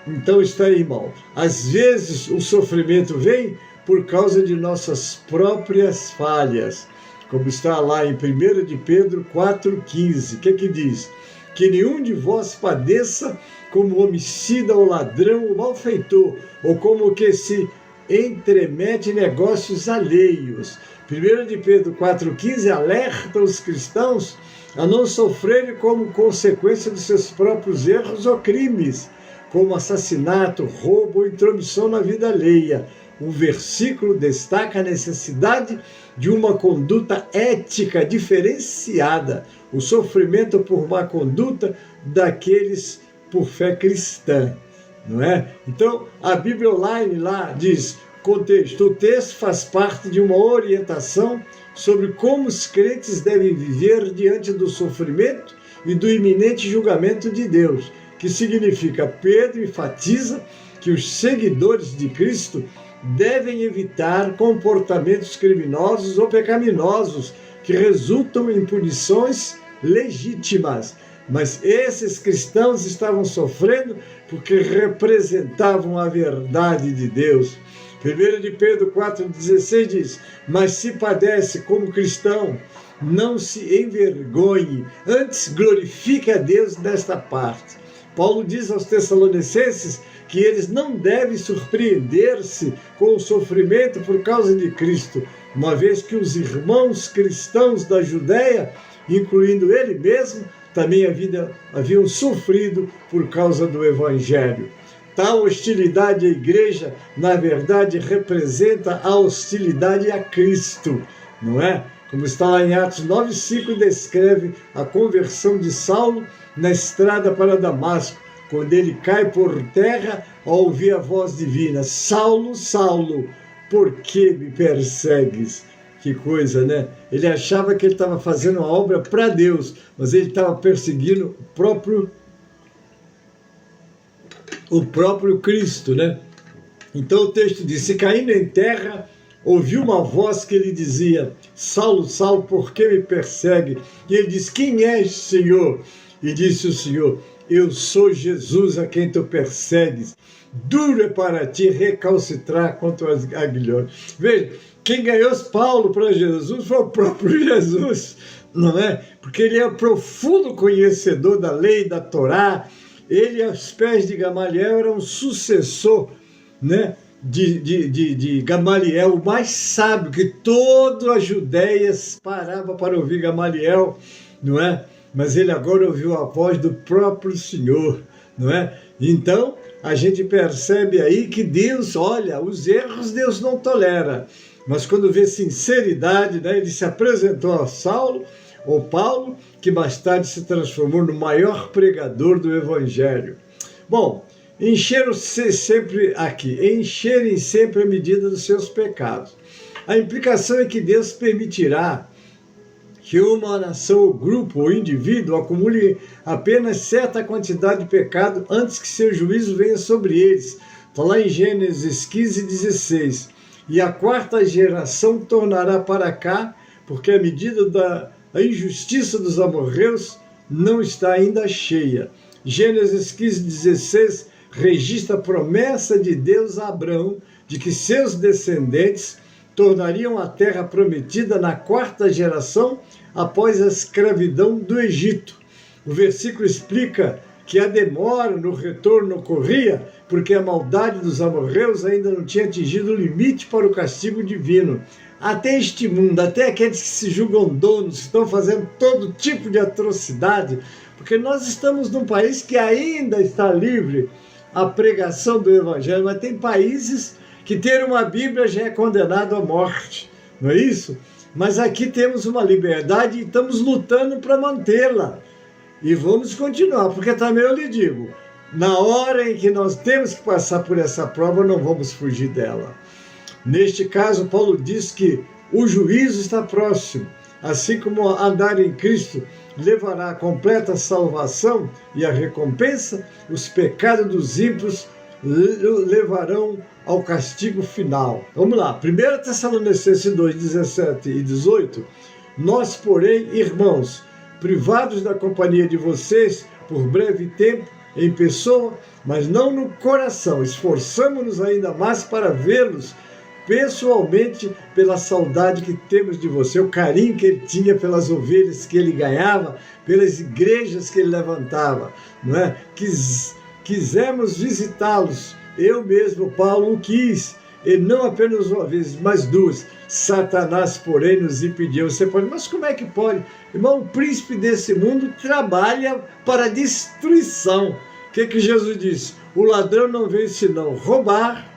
Então está aí, irmão. Às vezes o sofrimento vem por causa de nossas próprias falhas, como está lá em 1 de Pedro 4:15. O que diz? Que nenhum de vós padeça como homicida ou ladrão ou malfeitor, ou como que se entremete em negócios alheios. 1 de Pedro 4,15 alerta os cristãos a não sofrerem como consequência dos seus próprios erros ou crimes, como assassinato, roubo ou intromissão na vida alheia. O versículo destaca a necessidade de uma conduta ética diferenciada, o sofrimento por má conduta daqueles por fé cristã. não é? Então, a Bíblia Online lá diz, contexto, o texto faz parte de uma orientação sobre como os crentes devem viver diante do sofrimento e do iminente julgamento de Deus, que significa, Pedro enfatiza que os seguidores de Cristo devem evitar comportamentos criminosos ou pecaminosos que resultam em punições legítimas. Mas esses cristãos estavam sofrendo porque representavam a verdade de Deus. 1 de Pedro 4,16 diz, mas se padece como cristão, não se envergonhe, antes glorifique a Deus nesta parte. Paulo diz aos Tessalonicenses que eles não devem surpreender-se com o sofrimento por causa de Cristo, uma vez que os irmãos cristãos da Judéia, incluindo ele mesmo, também haviam sofrido por causa do Evangelho. Tal hostilidade à igreja, na verdade, representa a hostilidade a Cristo, não é? Como está lá em Atos 9,5, descreve a conversão de Saulo na estrada para Damasco, quando ele cai por terra ao ouvir a voz divina, Saulo, Saulo, por que me persegues? Que coisa, né? Ele achava que ele estava fazendo uma obra para Deus, mas ele estava perseguindo o próprio Cristo, né? Então o texto diz, se caindo em terra, ouviu uma voz que lhe dizia, Saulo, Saulo, por que me persegue? E ele diz, quem és, Senhor? E disse o Senhor, eu sou Jesus a quem tu persegues. Duro é para ti recalcitrar contra os aguilhões. Veja, quem ganhou Paulo para Jesus foi o próprio Jesus, não é? Porque ele é um profundo conhecedor da lei, da Torá. Ele, aos pés de Gamaliel, era um sucessor, né, de Gamaliel, o mais sábio, que toda a Judéia parava para ouvir Gamaliel, não é? Mas ele agora ouviu a voz do próprio Senhor, não é? Então, a gente percebe aí que Deus, olha, os erros Deus não tolera, mas quando vê sinceridade, né, ele se apresentou a Saulo, ou Paulo, que mais tarde se transformou no maior pregador do Evangelho. Bom, encherem sempre a medida dos seus pecados. A implicação é que Deus permitirá que uma nação, ou grupo, ou indivíduo acumule apenas certa quantidade de pecado antes que seu juízo venha sobre eles. Está lá em Gênesis 15:16. E a quarta geração tornará para cá, porque a medida da injustiça dos amorreus não está ainda cheia. Gênesis 15:16 registra a promessa de Deus a Abraão de que seus descendentes tornariam a terra prometida na quarta geração após a escravidão do Egito. O versículo explica que a demora no retorno ocorria porque a maldade dos amorreus ainda não tinha atingido o limite para o castigo divino. Até este mundo, até aqueles que se julgam donos, estão fazendo todo tipo de atrocidade, porque nós estamos num país que ainda está livre à pregação do Evangelho, mas tem países que ter uma Bíblia já é condenado à morte, não é isso? Mas aqui temos uma liberdade e estamos lutando para mantê-la. E vamos continuar, porque também eu lhe digo, na hora em que nós temos que passar por essa prova, não vamos fugir dela. Neste caso, Paulo diz que o juízo está próximo, assim como andar em Cristo levará a completa salvação e a recompensa, os pecados dos ímpios levarão ao castigo final. Vamos lá, 1 Tessalonicenses 2:17 e 18. Nós, porém, irmãos, privados da companhia de vocês por breve tempo, em pessoa, mas não no coração, esforçamo-nos ainda mais para vê-los pessoalmente pela saudade que temos de você, o carinho que ele tinha pelas ovelhas que ele ganhava, pelas igrejas que ele levantava, não é? Quisemos visitá-los, eu mesmo, Paulo, o quis, e não apenas uma vez, mas duas. Satanás, porém, nos impediu. Você pode, mas como é que pode? Irmão, o príncipe desse mundo trabalha para a destruição. O que Jesus disse? O ladrão não veio senão roubar,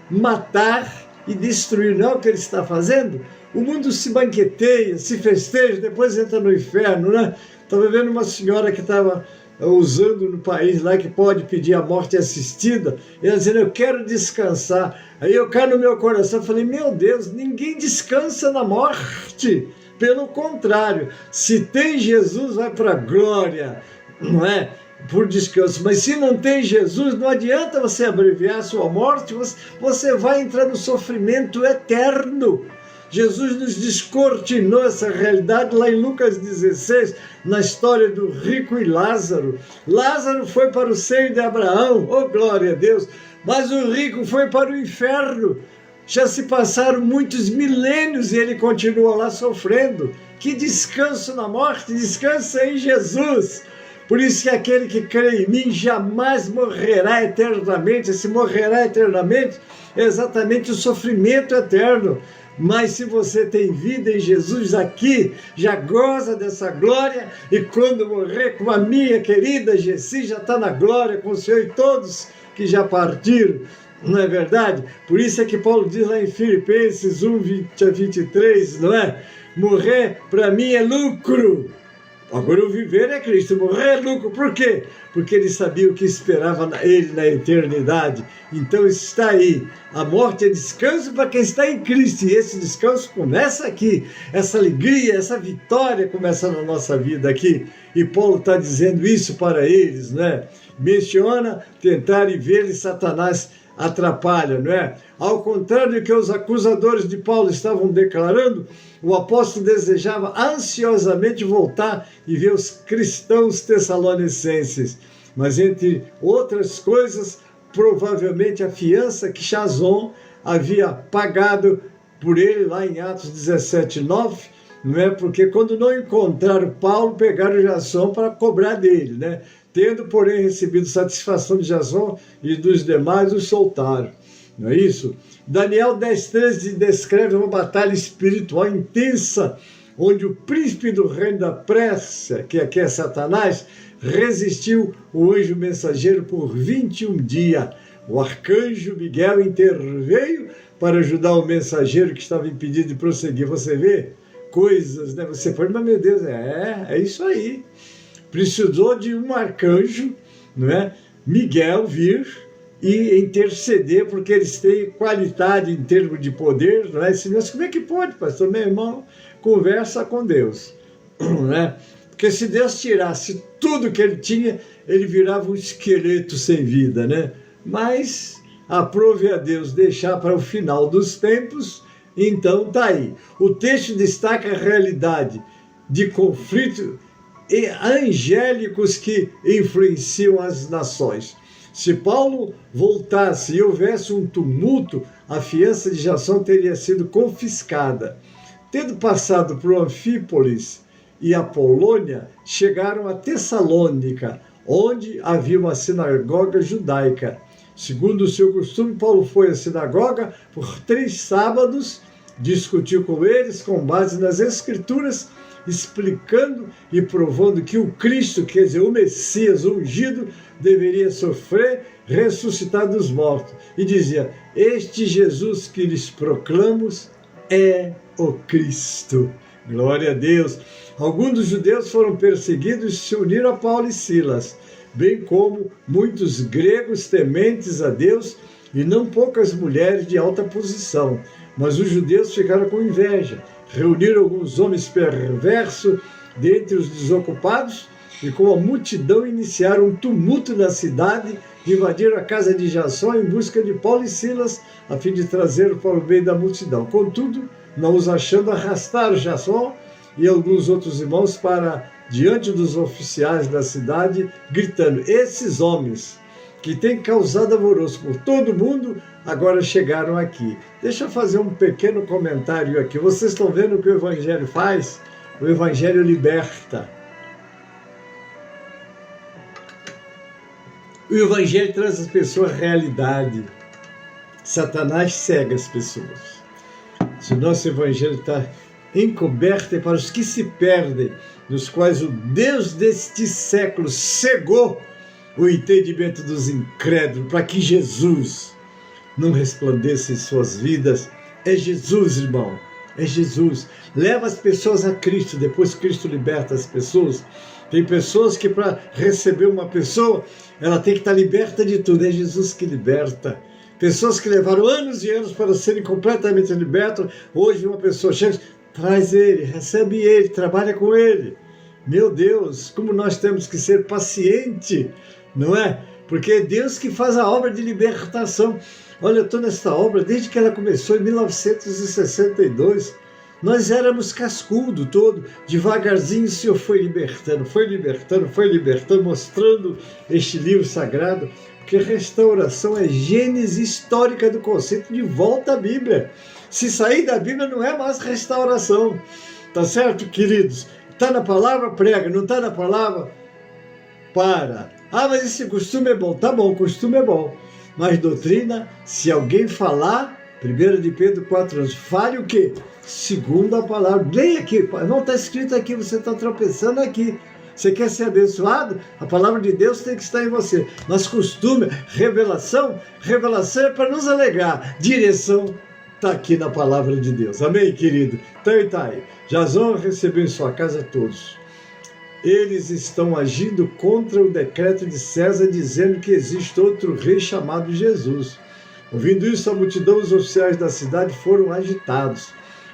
matar e destruir. Não é o que ele está fazendo? O mundo se banqueteia, se festeja, depois entra no inferno, né? Estava vendo uma senhora que estava usando no país lá que pode pedir a morte assistida, ele dizendo, eu quero descansar. Aí eu caio no meu coração, falei, meu Deus, ninguém descansa na morte. Pelo contrário, se tem Jesus, vai para a glória, não é? Por descanso. Mas se não tem Jesus, não adianta você abreviar a sua morte, você vai entrar no sofrimento eterno. Jesus nos descortinou essa realidade lá em Lucas 16, na história do rico e Lázaro. Lázaro foi para o seio de Abraão, oh glória a Deus, mas o rico foi para o inferno. Já se passaram muitos milênios e ele continua lá sofrendo. Que descanso na morte, descansa em Jesus. Por isso que aquele que crê em mim jamais morrerá eternamente. Se morrerá eternamente, é exatamente o sofrimento eterno. Mas se você tem vida em Jesus aqui, já goza dessa glória, e quando morrer com a minha querida Gessi, já está na glória com o Senhor e todos que já partiram, não é verdade? Por isso é que Paulo diz lá em Filipenses 1:20-23, não é? Morrer para mim é lucro. Agora o viver é Cristo, morrer é lucro. Por quê? Porque ele sabia o que esperava ele na eternidade. Então está aí. A morte é descanso para quem está em Cristo. E esse descanso começa aqui. Essa alegria, essa vitória começa na nossa vida aqui. E Paulo está dizendo isso para eles, né? Menciona tentar e ver e Satanás atrapalha, não é? Ao contrário do que os acusadores de Paulo estavam declarando, o apóstolo desejava ansiosamente voltar e ver os cristãos tessalonicenses. Mas, entre outras coisas, provavelmente a fiança que Jason havia pagado por ele lá em Atos 17:9, não é? Porque quando não encontraram Paulo, pegaram Jason para cobrar dele, né? Tendo, porém, recebido satisfação de Jason e dos demais, os soltaram. Não é isso? Daniel 10:13 descreve uma batalha espiritual intensa, onde o príncipe do reino da Pérsia, que aqui é Satanás, resistiu o anjo mensageiro por 21 dias. O arcanjo Miguel interveio para ajudar o mensageiro que estava impedido de prosseguir. Você vê coisas, né? Você fala, mas meu Deus, é isso aí. Precisou de um arcanjo, não é? Miguel vir e interceder, porque eles têm qualidade em termos de poder, não é? Mas como é que pode, pastor? Meu irmão, conversa com Deus, não é? Porque se Deus tirasse tudo que ele tinha, ele virava um esqueleto sem vida, né? Mas aprove a Deus deixar para o final dos tempos, então tá aí. O texto destaca a realidade de conflito e angélicos que influenciam as nações. Se Paulo voltasse e houvesse um tumulto, a fiança de Jason teria sido confiscada. Tendo passado por Anfípolis e a Polônia, chegaram a Tessalônica, onde havia uma sinagoga judaica. Segundo o seu costume, Paulo foi à sinagoga por 3 sábados, discutiu com eles com base nas Escrituras, explicando e provando que o Cristo, quer dizer, o Messias ungido, deveria sofrer, ressuscitar dos mortos. E dizia, este Jesus que lhes proclamos é o Cristo. Glória a Deus. Alguns dos judeus foram perseguidos e se uniram a Paulo e Silas, bem como muitos gregos tementes a Deus e não poucas mulheres de alta posição. Mas os judeus ficaram com inveja, reuniram alguns homens perversos dentre os desocupados e com a multidão iniciaram um tumulto na cidade, invadiram a casa de Jason em busca de Paulo e Silas, a fim de trazê-los para o meio da multidão. Contudo, não os achando, arrastaram Jason e alguns outros irmãos para diante dos oficiais da cidade, gritando, esses homens que têm causado alvoroço por todo mundo, agora chegaram aqui. Deixa eu fazer um pequeno comentário aqui. Vocês estão vendo o que o Evangelho faz? O Evangelho liberta. O Evangelho traz às pessoas a realidade. Satanás cega as pessoas. Se o nosso Evangelho está encoberto é para os que se perdem, nos quais o Deus deste século cegou o entendimento dos incrédulos, para que Jesus não resplandeça em suas vidas. É Jesus, irmão, é Jesus. Leva as pessoas a Cristo, depois Cristo liberta as pessoas. Tem pessoas que para receber uma pessoa, ela tem que estar liberta de tudo. É Jesus que liberta. Pessoas que levaram anos e anos para serem completamente libertas. Hoje uma pessoa chega, traz ele, recebe ele, trabalha com ele. Meu Deus, como nós temos que ser pacientes, não é? Porque é Deus que faz a obra de libertação. Olha, eu estou nessa obra desde que ela começou em 1962. Nós éramos cascudo todo, devagarzinho o Senhor foi libertando, mostrando este livro sagrado, porque restauração é gênese histórica do conceito de volta à Bíblia. Se sair da Bíblia não é mais restauração, tá certo, queridos? Está na palavra, prega, não está na palavra, para. Ah, mas esse costume é bom, tá bom, costume é bom, mas doutrina, se alguém falar, 1 de Pedro 4:11, fale o quê? Segundo a palavra. Leia aqui, não está escrito aqui, você está tropeçando aqui. Você quer ser abençoado? A palavra de Deus tem que estar em você. Mas costume, revelação é para nos alegrar. Direção está aqui na palavra de Deus. Amém, querido? Então está aí. Jasão recebeu em sua casa todos. Eles estão agindo contra o decreto de César, dizendo que existe outro rei chamado Jesus. Ouvindo isso, a multidão, os oficiais da cidade foram agitados.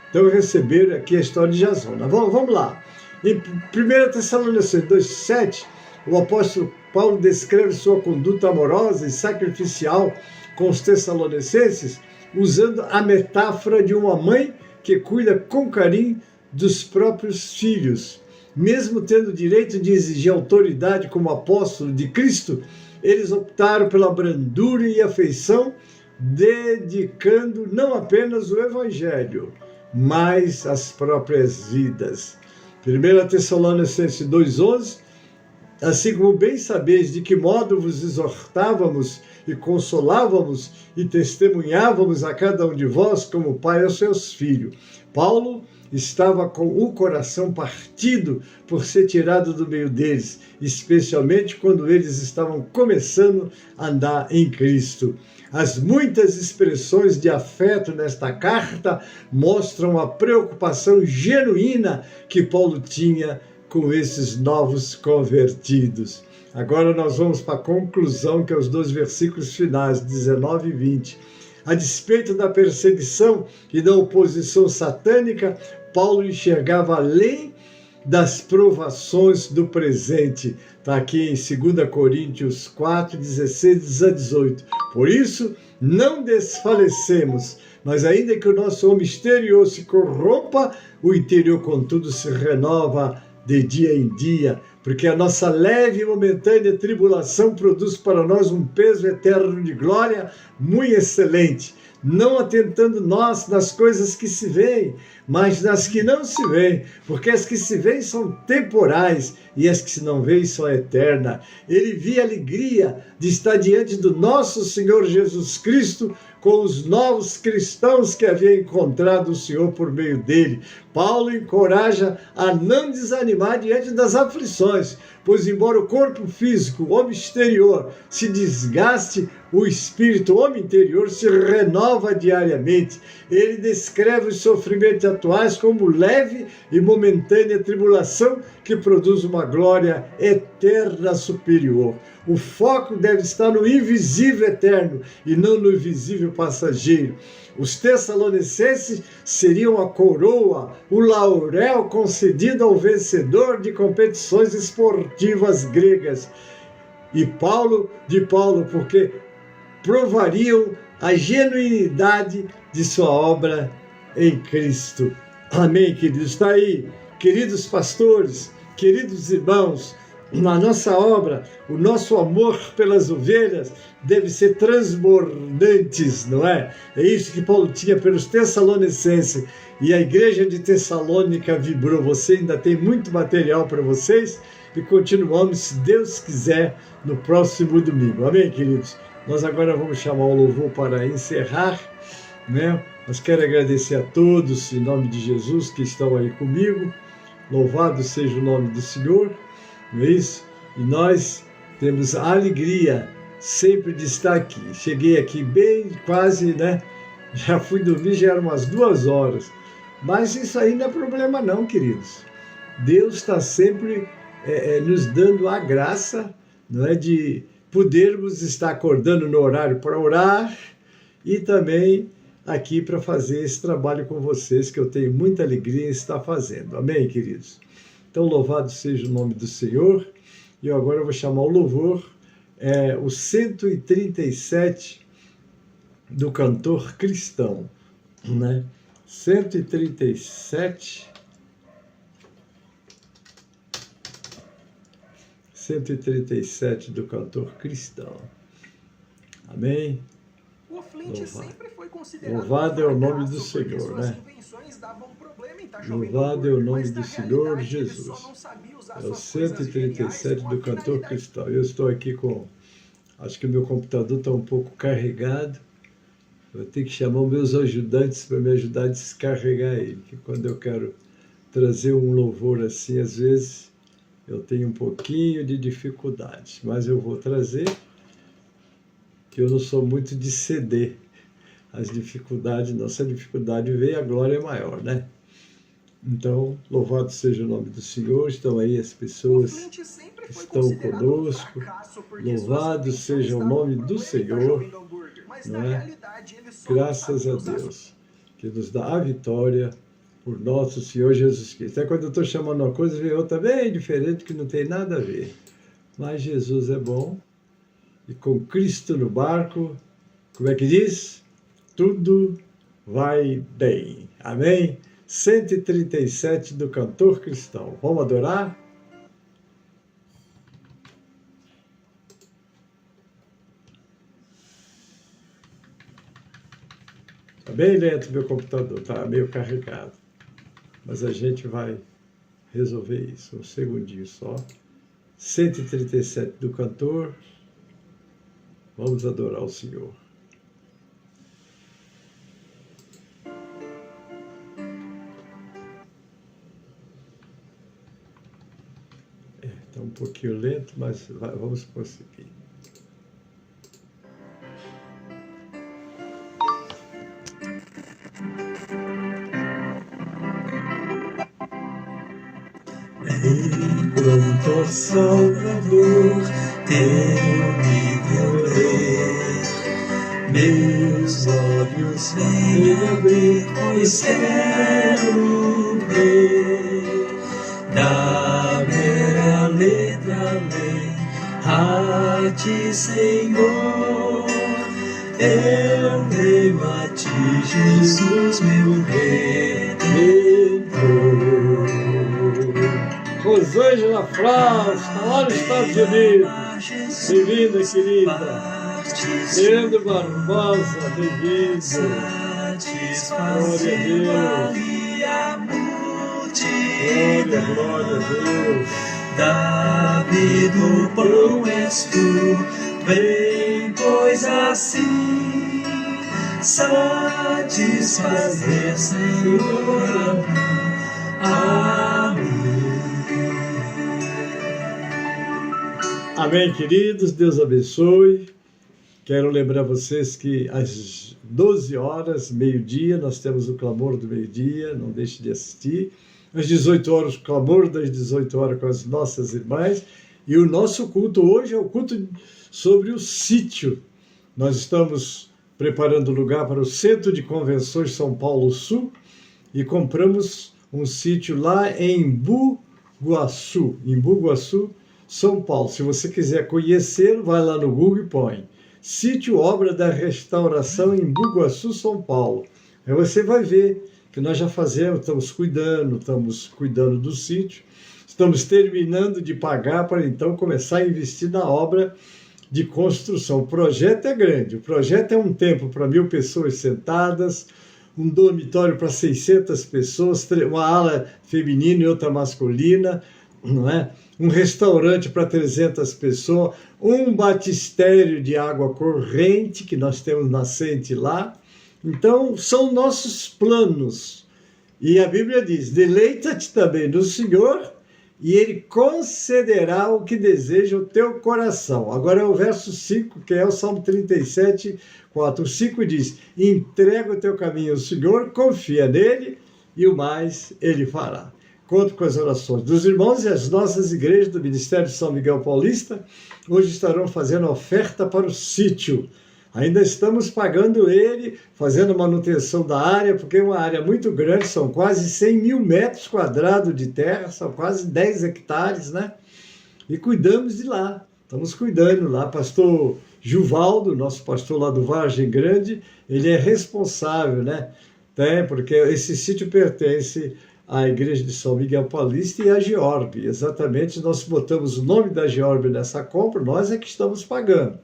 Então receberam aqui a história de Jasão. Vamos lá. Em 1 Tessalonicenses 2:7, o apóstolo Paulo descreve sua conduta amorosa e sacrificial com os tessalonicenses, usando a metáfora de uma mãe que cuida com carinho dos próprios filhos. Mesmo tendo direito de exigir autoridade como apóstolo de Cristo, eles optaram pela brandura e afeição, dedicando não apenas o Evangelho, mas as próprias vidas. 1 Tessalonicenses 2:11, assim como bem sabeis de que modo vos exortávamos e consolávamos e testemunhávamos a cada um de vós como pai aos seus filhos. Paulo estava com o coração partido por ser tirado do meio deles, especialmente quando eles estavam começando a andar em Cristo. As muitas expressões de afeto nesta carta mostram a preocupação genuína que Paulo tinha com esses novos convertidos. Agora nós vamos para a conclusão, que é os 2 versículos finais, 19 e 20. A despeito da perseguição e da oposição satânica, Paulo enxergava além das provações do presente. Está aqui em 2 Coríntios 4, 16 a 18. Por isso, não desfalecemos, mas ainda que o nosso homem exterior se corrompa, o interior, contudo, se renova de dia em dia, porque a nossa leve e momentânea tribulação produz para nós um peso eterno de glória muito excelente, não atentando nós nas coisas que se veem, mas nas que não se veem, porque as que se veem são temporais e as que se não veem são eternas. Ele via a alegria de estar diante do nosso Senhor Jesus Cristo com os novos cristãos que havia encontrado o Senhor por meio dele. Paulo encoraja a não desanimar diante das aflições, pois embora o corpo físico, o homem exterior, se desgaste, o espírito, o homem interior, se renova diariamente. Ele descreve os sofrimentos atuais como leve e momentânea tribulação que produz uma glória eterna superior. O foco deve estar no invisível eterno e não no visível passageiro. Os tessalonicenses seriam a coroa, o laurel concedido ao vencedor de competições esportivas gregas. E Paulo, porque provariam a genuinidade de sua obra em Cristo. Amém, queridos? Está aí, queridos pastores, queridos irmãos, na nossa obra, o nosso amor pelas ovelhas deve ser transbordantes, não é? É isso que Paulo tinha pelos tessalonicenses, e a igreja de Tessalônica vibrou. Você ainda tem muito material para vocês, e continuamos, se Deus quiser, no próximo domingo. Amém, queridos? Nós agora vamos chamar o louvor para encerrar, né? Mas quero agradecer a todos, em nome de Jesus, que estão aí comigo. Louvado seja o nome do Senhor, não é isso? E nós temos a alegria sempre de estar aqui. Cheguei aqui bem, quase, né? Já fui dormir, já eram umas 2 horas. Mas isso aí não é problema não, queridos. Deus está sempre nos dando a graça, não é, de podermos estar acordando no horário para orar e também aqui para fazer esse trabalho com vocês, que eu tenho muita alegria em estar fazendo. Amém, queridos? Então, louvado seja o nome do Senhor. E eu agora vou chamar o louvor, o 137 do cantor cristão, né? 137 do cantor cristão. Amém? O Flint sempre foi considerado louvado é o nome do Senhor, né? Louvado é o nome do Senhor Jesus. É o 137 do cantor cristão. Eu estou aqui com... Acho que o meu computador está um pouco carregado. Eu tenho que chamar os meus ajudantes para me ajudar a descarregar ele. Porque quando eu quero trazer um louvor assim, às vezes eu tenho um pouquinho de dificuldade. Mas eu vou trazer, que eu não sou muito de ceder as dificuldades. Nossa dificuldade veio, a glória é maior, né? Então, louvado seja o nome do Senhor. Estão aí as pessoas que estão conosco. Louvado seja o nome do Senhor, não é? Graças a Deus, que nos dá a vitória por nosso Senhor Jesus Cristo. É quando eu estou chamando uma coisa, vem outra bem diferente, que não tem nada a ver. Mas Jesus é bom, e com Cristo no barco, como é que diz? Tudo vai bem. Amém? 137 do cantor cristão. Vamos adorar? Está bem lento meu computador, está meio carregado. Mas a gente vai resolver isso. Um segundinho só. 137 do cantor. Vamos adorar o Senhor. Está um pouquinho lento, mas vamos conseguir. Enquanto Salvador teu livro ler, meus olhos vêm abrir, pois quero ver. Dá-me a letra, lei, a ti, Senhor. Eu venho a ti, Jesus, meu Redentor. Rosângela França, está lá nos Estados Unidos. Bem-vinda, querida. Leandro Barbosa, bem-vindo. Glória a Deus. Glória a Deus. Davi do pão és tu, vem, pois assim satisfazer, Senhor. Amém. Amém, queridos, Deus abençoe. Quero lembrar vocês que às 12 horas, meio-dia, nós temos o clamor do meio-dia, não deixe de assistir. Às 18 horas, o clamor das 18 horas com as nossas irmãs. E o nosso culto hoje é o culto sobre o sítio. Nós estamos preparando lugar para o Centro de Convenções São Paulo Sul e compramos um sítio lá em Bugaçu, São Paulo. Se você quiser conhecer, vai lá no Google e põe Sítio Obra da Restauração em Bugaçu, São Paulo. Aí você vai ver que nós já fazemos, estamos cuidando do sítio, estamos terminando de pagar para então começar a investir na obra de construção. O projeto é grande, o projeto é um templo para 1.000 pessoas sentadas, um dormitório para 600 pessoas, uma ala feminina e outra masculina, não é? Um restaurante para 300 pessoas, um batistério de água corrente, que nós temos nascente lá. Então, são nossos planos. E a Bíblia diz, deleita-te também no Senhor, e Ele concederá o que deseja o teu coração. Agora é o verso 5, que é o Salmo 37, 4. O 5 diz, entrega o teu caminho ao Senhor, confia nele, e o mais Ele fará. conto com as orações dos irmãos, e as nossas igrejas do Ministério de São Miguel Paulista hoje estarão fazendo oferta para o sítio. Ainda estamos pagando ele, fazendo manutenção da área, porque é uma área muito grande, são quase 100 mil metros quadrados de terra, são quase 10 hectares, né? E cuidamos de lá, estamos cuidando lá. Pastor Juvaldo, nosso pastor lá do Vargem Grande, ele é responsável, né? Porque esse sítio pertence à igreja de São Miguel Paulista e à Georbe. Exatamente, nós botamos o nome da Georbe nessa compra, nós é que estamos pagando.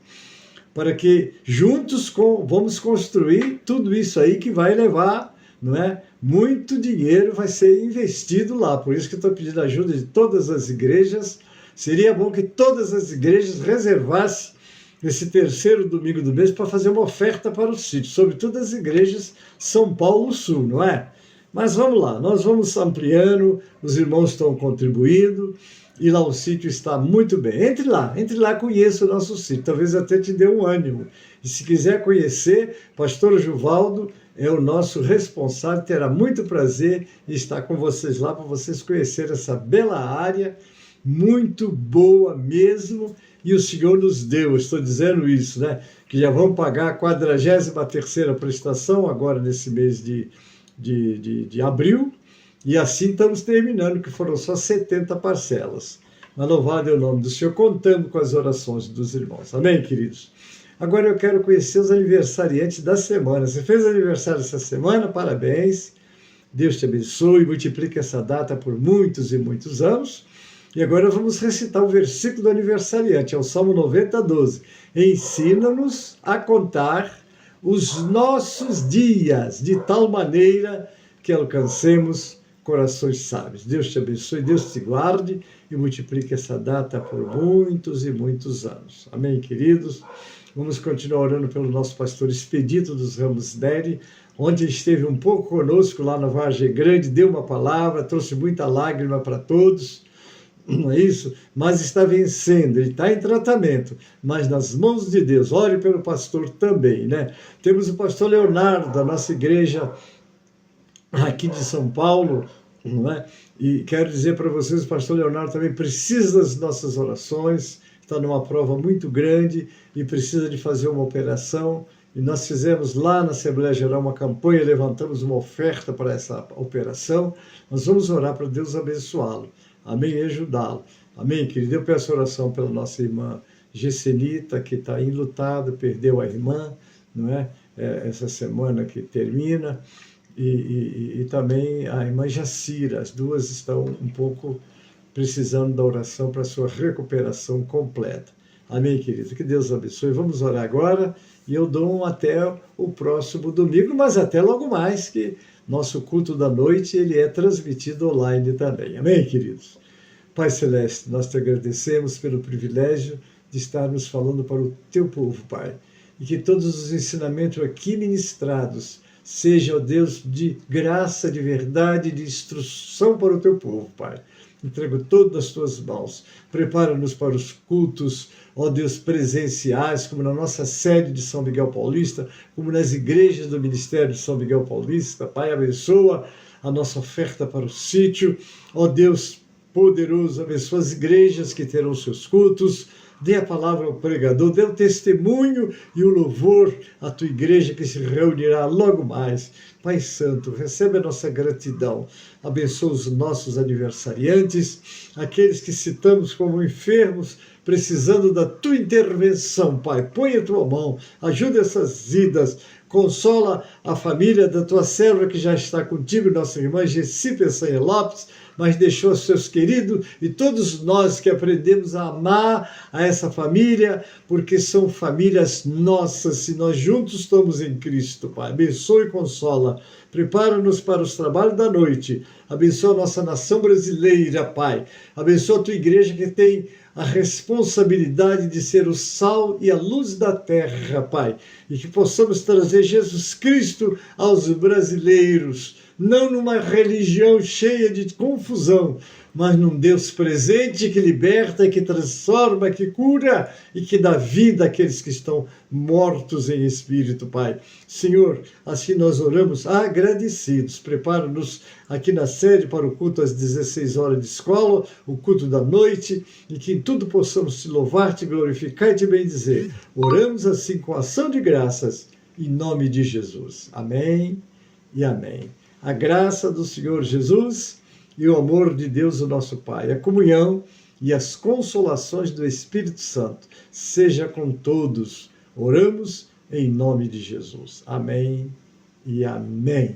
Para que juntos vamos construir tudo isso aí que vai levar, não é? Muito dinheiro vai ser investido lá. Por isso que eu estou pedindo ajuda de todas as igrejas. Seria bom que todas as igrejas reservassem esse terceiro domingo do mês para fazer uma oferta para o sítio, sobretudo as igrejas São Paulo Sul, não é? Mas vamos lá, nós vamos ampliando, os irmãos estão contribuindo, e lá o sítio está muito bem. Entre lá, conheça o nosso sítio, talvez até te dê um ânimo. E se quiser conhecer, pastor Juvaldo é o nosso responsável, terá muito prazer em estar com vocês lá, para vocês conhecerem essa bela área, muito boa mesmo, e o Senhor nos deu, estou dizendo isso, né? Que já vamos pagar a 43ª prestação agora nesse mês de abril, e assim estamos terminando, que foram só 70 parcelas. Mas louvado é o nome do Senhor, contando com as orações dos irmãos. Amém, queridos? Agora eu quero conhecer os aniversariantes da semana. Você fez aniversário essa semana? Parabéns. Deus te abençoe e multiplique essa data por muitos e muitos anos. E agora vamos recitar o versículo do aniversariante, é o Salmo 90:12. Ensina-nos a contar os nossos dias de tal maneira que alcancemos corações sábios. Deus te abençoe, Deus te guarde e multiplique essa data por muitos e muitos anos. Amém, queridos? Vamos continuar orando pelo nosso pastor Expedito dos Ramos Neri, onde ele esteve um pouco conosco lá na Vargem Grande, deu uma palavra, trouxe muita lágrima para todos, não é isso? Mas está vencendo, ele está em tratamento, mas nas mãos de Deus. Ore pelo pastor também, né? Temos o pastor Leonardo, da nossa igreja aqui de São Paulo, não é? E quero dizer para vocês, o pastor Leonardo também precisa das nossas orações, está numa prova muito grande e precisa de fazer uma operação. E nós fizemos lá na Assembleia Geral uma campanha, levantamos uma oferta para essa operação. Nós vamos orar para Deus abençoá-lo. Amém? E ajudá-lo. Amém, querido? Eu peço oração pela nossa irmã Gessenita, que está enlutada, perdeu a irmã, não é? Essa semana que termina. E também a irmã Jacira, as duas estão um pouco precisando da oração para a sua recuperação completa. Amém, querido? Que Deus abençoe. Vamos orar agora e eu dou até o próximo domingo, mas até logo mais, que nosso culto da noite ele é transmitido online também. Amém, queridos? Pai Celeste, nós te agradecemos pelo privilégio de estarmos falando para o teu povo, Pai, e que todos os ensinamentos aqui ministrados seja, ó Deus, de graça, de verdade, de instrução para o teu povo, Pai. Entrego todas as tuas mãos. Prepara-nos para os cultos, ó Deus, presenciais, como na nossa sede de São Miguel Paulista, como nas igrejas do Ministério de São Miguel Paulista. Pai, abençoa a nossa oferta para o sítio. Ó Deus poderoso, abençoa as igrejas que terão seus cultos. Dê a palavra ao pregador, dê o testemunho e o louvor à tua igreja que se reunirá logo mais. Pai Santo, recebe a nossa gratidão. Abençoa os nossos aniversariantes, aqueles que citamos como enfermos, precisando da tua intervenção, Pai. Põe a tua mão, ajuda essas vidas, consola a família da tua serva que já está contigo, nossa irmã Gessi Peçanha Lopes, mas deixou seus queridos e todos nós que aprendemos a amar a essa família, porque são famílias nossas, se nós juntos estamos em Cristo, Pai. Abençoa e consola. Prepara-nos para os trabalhos da noite. Abençoa a nossa nação brasileira, Pai. Abençoa a tua igreja que tem a responsabilidade de ser o sal e a luz da terra, Pai. E que possamos trazer Jesus Cristo aos brasileiros, não numa religião cheia de confusão, mas num Deus presente que liberta, que transforma, que cura e que dá vida àqueles que estão mortos em espírito, Pai. Senhor, assim nós oramos agradecidos. Prepara-nos aqui na sede para o culto às 16 horas de escola, o culto da noite, e que em tudo possamos te louvar, te glorificar e te bendizer. Oramos assim com ação de graças, em nome de Jesus. Amém e amém. A graça do Senhor Jesus e o amor de Deus, o nosso Pai, a comunhão e as consolações do Espírito Santo, seja com todos. Oramos em nome de Jesus. Amém e amém.